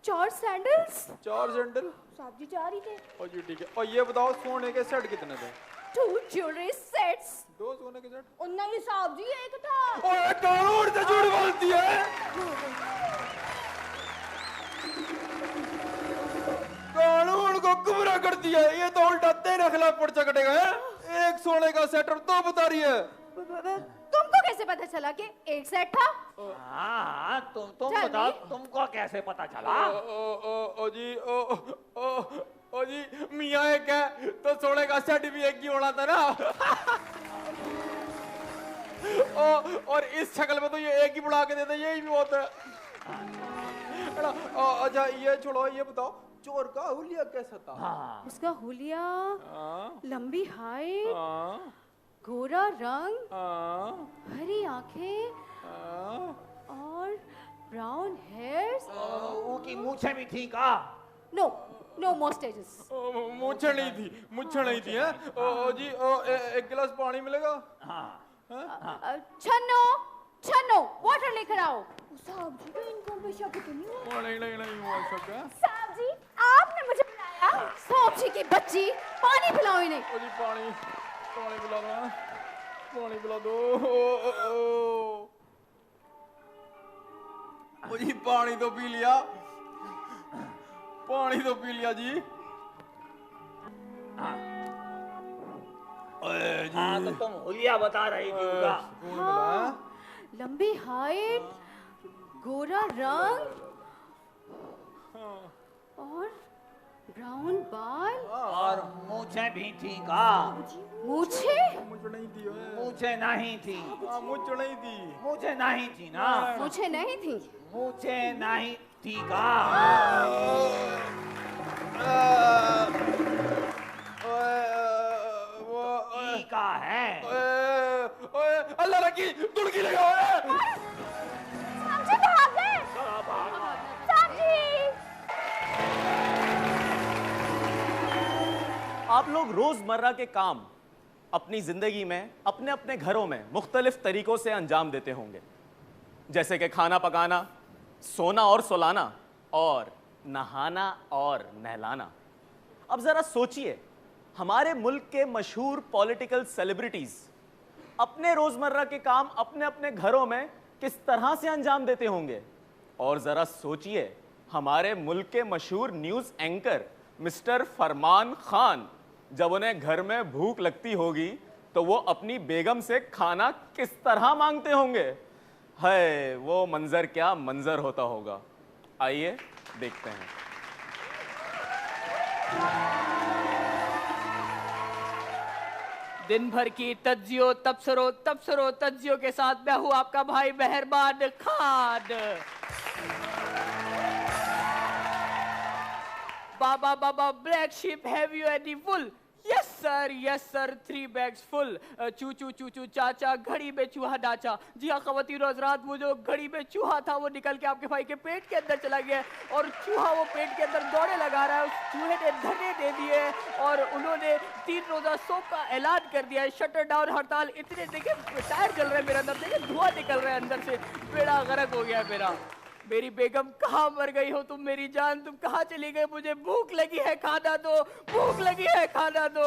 4 सैंडल्स। 4 सैंडल। साहब जी 4 ही थे। ओ जी ठीक है। और ये बताओ सोने के सेट कितने थे? 2 ज्वेलरी सेट्स। 2 सोने के सेट। और नहीं साहब जी एक था। ओए कानून से झूठ बोलती है। कानून को गुमराह कर दिया। ये तो उल्टा तेरे खिलाफ पर्चा कटेगा है। एक सोने का सेट और 2 बता रही है। तुमको कैसे पता चला कि एक सेट था? हाँ तुम चल बताओ भी। तुमको कैसे पता चला? ओ जी ओ जी मियाँ एक है तो सोने का सेट भी एक ही होना था ना। और इस शक्ल में तो ये एक ही बुला के देते, यही भी बहुत है। अच्छा ये छोड़ो, ये बताओ चोर का हुलिया कैसा था? हाँ उसका हुलिया हाँ, लंबी हाइट, हाँ, गोरा रंग, हाँ, हरी आंखें हाँ। और ब्राउन हेयर्स। उसकी मूछें भी थी का? No no moustaches. मुझे नहीं थी, मुझे नहीं थी है। जी एक गिलास पानी मिलेगा? हाँ छन्नो छन्नो वाटर लेकर आओ। साहब जी को इनको पे शक तो नहीं हुआ? नहीं हुआ शक है। साहब जी आपने मुझे बुलाया? साहब जी की बच्ची, पानी पिलाओ इन्हें। ओ जी पानी पिला दो, पानी पिला दो। ओ जी पानी तो पी लिया, पानी तो पी लिया जी। ओए जी हाँ तो तुम हुलिया बता रही थी उनका। सुकून मिला है? लंबी हाइट, गोरा रंग और ब्राउन बाल, और मूछें भी थी का? मूछे मुझे नहीं थी ओए। मूछें नहीं थी। हाँ, मुझे नहीं थी। मूछें नहीं थी ना? मूछे नहीं थी। मूछें नहीं थी का? ई का है? ओए अल्लाह रखी दुड़की लगा ओए। साहब जी भाग गए। साहब जी। आप लोग रोजमर्रा के काम अपनी जिंदगी में अपने अपने घरों में मुख्तलिफ तरीकों से अंजाम देते होंगे, जैसे कि खाना पकाना, सोना और सुलाना और नहाना और नहलाना। अब जरा सोचिए, हमारे मुल्क के मशहूर पॉलिटिकल सेलिब्रिटीज अपने रोजमर्रा के काम अपने अपने घरों में किस तरह से अंजाम देते होंगे। और जरा सोचिए, हमारे मुल्क के मशहूर न्यूज एंकर मिस्टर फरमान खान जब उन्हें घर में भूख लगती होगी तो वो अपनी बेगम से खाना किस तरह मांगते होंगे। है वो मंजर क्या मंजर होता होगा। आइए देखते हैं। दिन भर की तज्जियो तबसरो के साथ मैं हूं आपका भाई Meherban Khan. Baa baa black sheep have you any wool? Yes sir 3 bags full. चू चू चू चू चाचा घड़ी में चूहा नाचा। जी हाँ ख़वातीनो हज़रात, वो जो घड़ी में चूहा था वो निकल के आपके भाई के पेट के अंदर चला गया और चूहा वो पेट के अंदर दौड़े लगा रहा है। उस चूहे ने धरने दे दिए और उन्होंने 3 रोज़ा शोक का ऐलान कर दिया है। शटर डाउन हड़ताल। इतने देखे टायर जल रहे हैं मेरे अंदर, देखे धुआं निकल रहा है अंदर से, बेड़ा गर्क हो गया है मेरा। मेरी बेगम कहाँ मर गई हो तुम मेरी जान, तुम कहाँ चली गई? मुझे भूख लगी है खाना दो, भूख लगी है खाना दो।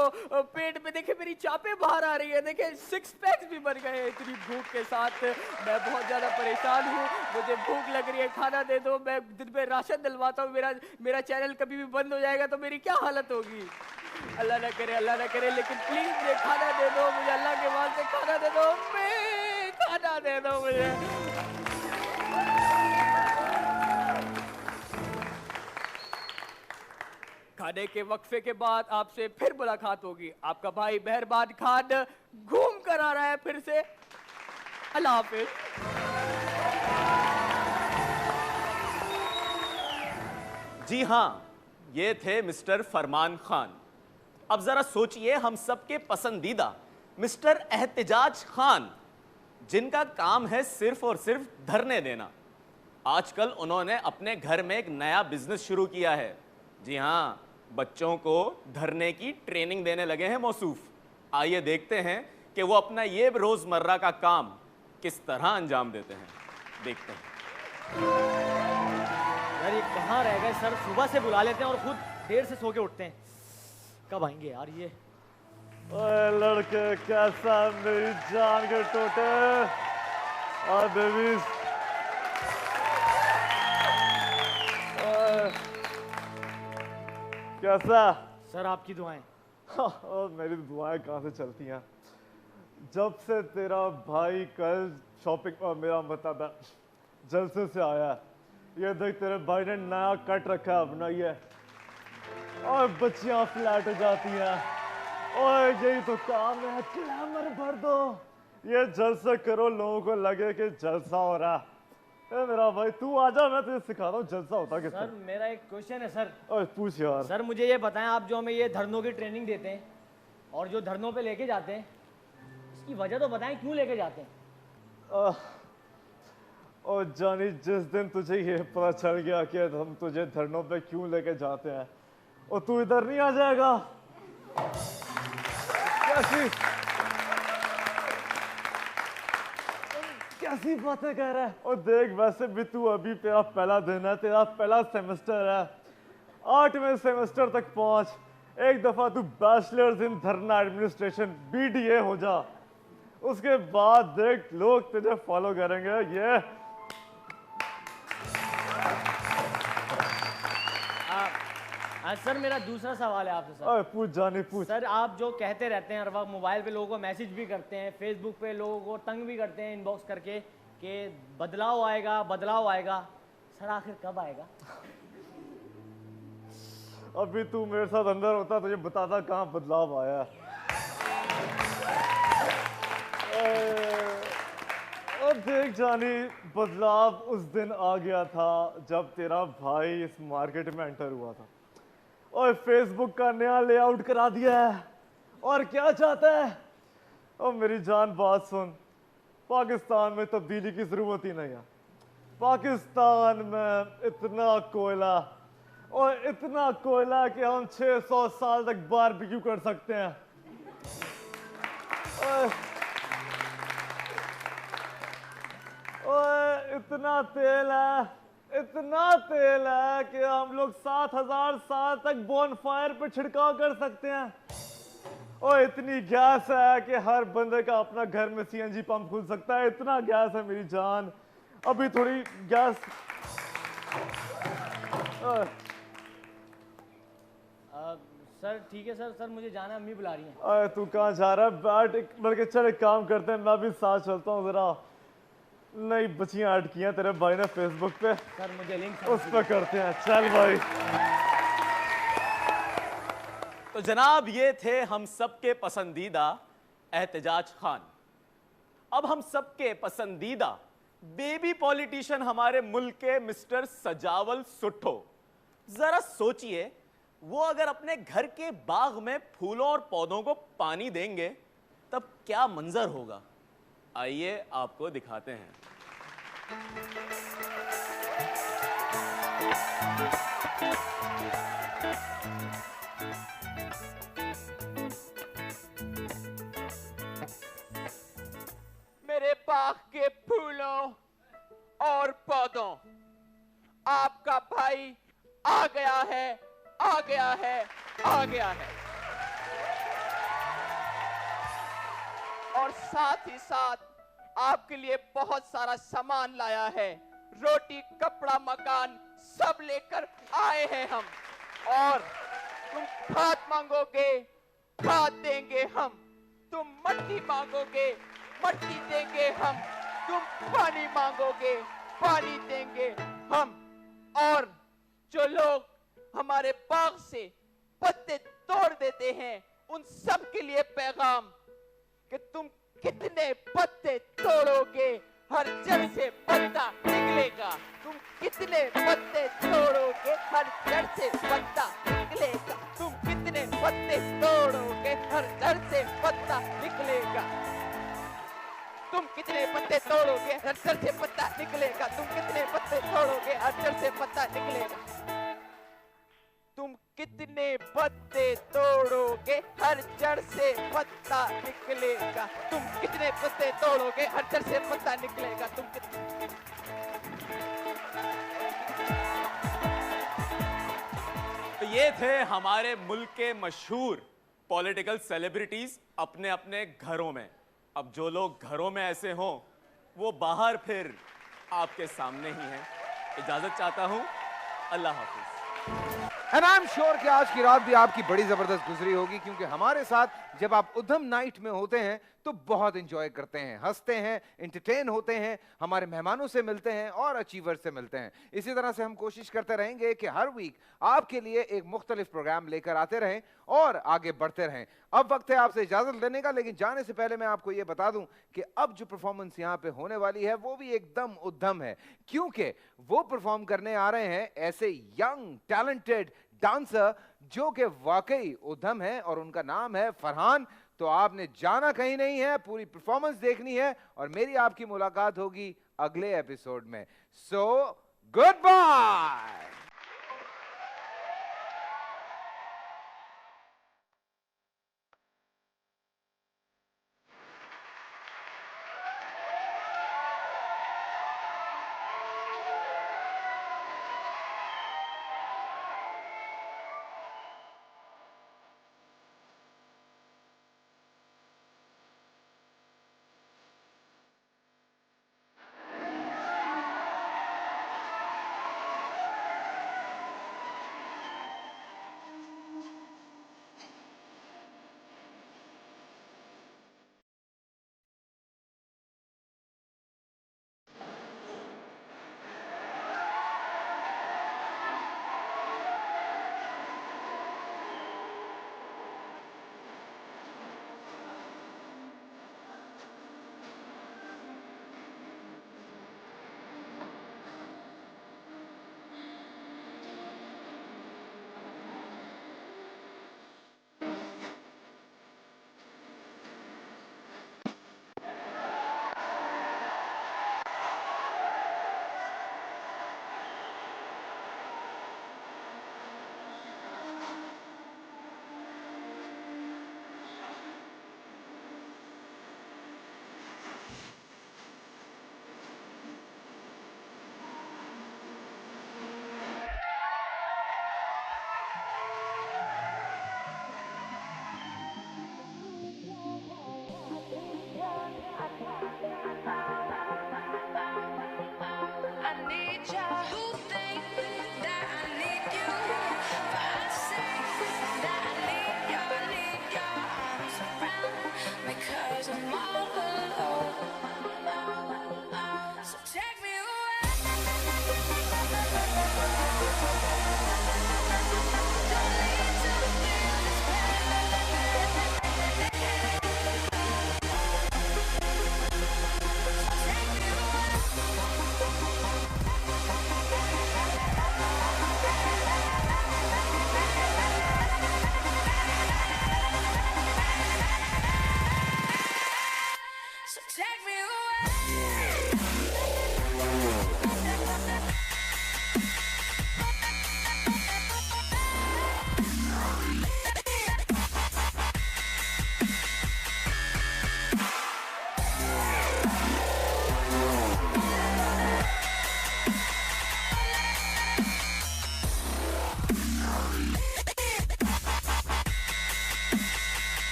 पेट में देखे मेरी चापें बाहर आ रही है, देखे 6 पैक्स भी बन गए इतनी भूख के साथ। मैं बहुत ज़्यादा परेशान हूँ, मुझे भूख लग रही है, खाना दे दो। मैं दिन में राशन दिलवाता हूँ, मेरा चैनल कभी भी बंद हो जाएगा तो मेरी क्या हालत होगी। अल्लाह ना करे, लेकिन प्लीज़ मुझे खाना दे दो, मुझे अल्लाह के वास्ते खाना दे दो, खाना दे दो मुझे। खाने के वक्फे के बाद आपसे फिर मुलाकात होगी। आपका भाई मेहरबान खान घूम कर आ रहा है फिर से। अल्लाह हाफिज। जी हाँ, ये थे मिस्टर फरमान खान। अब जरा सोचिए, हम सबके पसंदीदा मिस्टर एहतिजाज खान, जिनका काम है सिर्फ और सिर्फ धरने देना। आजकल उन्होंने अपने घर में एक नया बिजनेस शुरू किया है। जी हाँ, बच्चों को धरने की ट्रेनिंग देने लगे हैं मौसूफ। आइए देखते हैं कि वो अपना ये रोजमर्रा का काम किस तरह अंजाम देते हैं, देखते हैं। यार ये कहाँ रह गए सर, सुबह से बुला लेते हैं और खुद देर से सो के उठते हैं, कब आएंगे यार ये। ओए लड़के कैसा मेरी जान के टोटे और बेबीज, कैसा सर आपकी दुआएं। और मेरी दुआएं कहाँ से चलती हैं, जब से तेरा भाई कल शॉपिंग और मेरा मतलब जलसे से आया, ये देख तेरे भाई ने नया कट रखा है अपना ये, और बच्चियां फ्लैट हो जाती हैं, और यही तो काम है, ग्लैमर भर दो, ये जलसा करो, लोगों को लगे कि जलसा हो रहा है। ए मेरा भाई तू आजा, मैं तुझे सिखाता हूँ जलसा होता किस तरह। सर मेरा एक क्वेश्चन है सर। ओए पूछ यार। सर मुझे ये बताएं, आप जो हमें ये धरनों की ट्रेनिंग देते हैं और जो धरनों पे लेके जाते हैं, इसकी वजह तो बताएं क्यों लेके जाते हैं। और जानी जिस दिन तुझे ये पता चल गया कि हम तुझे धरनों पे क्यों लेके जाते हैं, और तू इधर नहीं आ जाएगा। कैसी बातें कह रहा है। और देख वैसे भी तू अभी तेरा पहला दिन है, तेरा पहला सेमेस्टर है, 8वें सेमेस्टर तक पहुंच, एक दफा तू बैचलर्स इन धरना एडमिनिस्ट्रेशन BDA हो जा, उसके बाद देख लोग तुझे फॉलो करेंगे। ये सर मेरा दूसरा सवाल है आपसे सर। पूछ जानी पूछ। सर आप जो कहते रहते हैं हर वक्त, मोबाइल पे लोगों को मैसेज भी करते हैं, फेसबुक पे लोगों को तंग भी करते हैं इनबॉक्स करके कि बदलाव आएगा बदलाव आएगा, सर आखिर कब आएगा। अभी तू मेरे साथ अंदर होता तुझे बताता कहाँ बदलाव आया। और देख जानी बदलाव उस दिन आ गया था जब तेरा भाई इस मार्केट में एंटर हुआ था और फेसबुक का नया लेआउट करा दिया है, और क्या चाहता है। और मेरी जान बात सुन, पाकिस्तान में तब्दीली की जरूरत ही नहीं है। पाकिस्तान में इतना कोयला और इतना कोयला कि हम 600 साल तक बारबेक्यू कर सकते हैं। और इतना तेल है कि हम लोग 7000 साल तक बोनफायर पे छिड़काव कर सकते हैं। और इतनी गैस है कि हर बंदे का अपना घर में CNG पंप खुल सकता है, इतना गैस है मेरी जान। अभी थोड़ी गैस सर ठीक है सर, सर मुझे जाना है, अम्मी बुला रही हैं। अरे तू कहाँ जा रहा है, बैठ, बल्कि चल एक काम करते हैं, मैं भी साथ चलता हूँ जरा। नई बच्चियां ऐड की हैं तेरे भाई ने फेसबुक पे, सर मुझे लिंक उस पे करते हैं। चल भाई। तो जनाब ये थे हम सबके पसंदीदा एहतजाज खान। अब हम सबके पसंदीदा बेबी पॉलिटिशियन हमारे मुल्क के मिस्टर सजावल सुट्ठो। जरा सोचिए, वो अगर अपने घर के बाग में फूलों और पौधों को पानी देंगे तब क्या मंजर होगा। आइए आपको दिखाते हैं। मेरे बाग के फूलों और पौधों, आपका भाई आ गया है, आ गया है, आ गया है। और साथ ही साथ आपके लिए बहुत सारा सामान लाया है, रोटी कपड़ा मकान सब लेकर आए हैं हम। और तुम खाद मांगोगे, खाद देंगे हम। तुम मट्टी मांगोगे, मट्टी देंगे हम। तुम पानी मांगोगे, पानी देंगे हम। और जो लोग हमारे बाग से पत्ते तोड़ देते हैं, उन सब के लिए पैगाम कि तुम कितने पत्ते तोड़ोगे, हर जड़ से पत्ता निकलेगा। तुम कितने पत्ते तोड़ोगे, हर जड़ से पत्ता निकलेगा। तुम कितने पत्ते तोड़ोगे, हर जड़ से पत्ता निकलेगा। तुम कितने पत्ते तोड़ोगे, हर जड़ से पत्ता निकलेगा। तुम कितने पत्ते तोड़ोगे, हर जड़ से पत्ता निकलेगा। तुम कितने पत्ते तोड़ोगे हर जड़ से पत्ता निकलेगा। तुम कितने पत्ते तोड़ोगे हर जड़ से पत्ता निकलेगा। तुम तो ये थे हमारे मुल्क के मशहूर पॉलिटिकल सेलिब्रिटीज अपने अपने घरों में। अब जो लोग घरों में ऐसे हों वो बाहर फिर आपके सामने ही हैं। इजाजत चाहता हूं, अल्लाह हाफिज। And I'm sure कि आज की रात भी आपकी बड़ी जबरदस्त गुजरी होगी, क्योंकि हमारे साथ जब आप उधम नाइट में होते हैं तो बहुत एंजॉय करते हैं, हंसते हैं, एंटरटेन होते हैं, हमारे मेहमानों से मिलते हैं और अचीवर से मिलते हैं। इसी तरह से हम कोशिश करते रहेंगे कि हर वीक आपके लिए एक मुख्तलिफ प्रोग्राम लेकर आते रहें और आगे बढ़ते रहें। अब वक्त है आपसे इजाजत लेने का, लेकिन जाने से पहले मैं आपको यह बता दूं कि अब जो परफॉर्मेंस यहाँ पे होने वाली है वो भी एकदम उद्दम है, क्योंकि वो परफॉर्म करने आ रहे हैं ऐसे यंग टैलेंटेड डांसर जो कि वाकई उद्दम है और उनका नाम है फरहान। तो आपने जाना कहीं नहीं है, पूरी परफॉर्मेंस देखनी है और मेरी आपकी मुलाकात होगी अगले एपिसोड में। So good bye.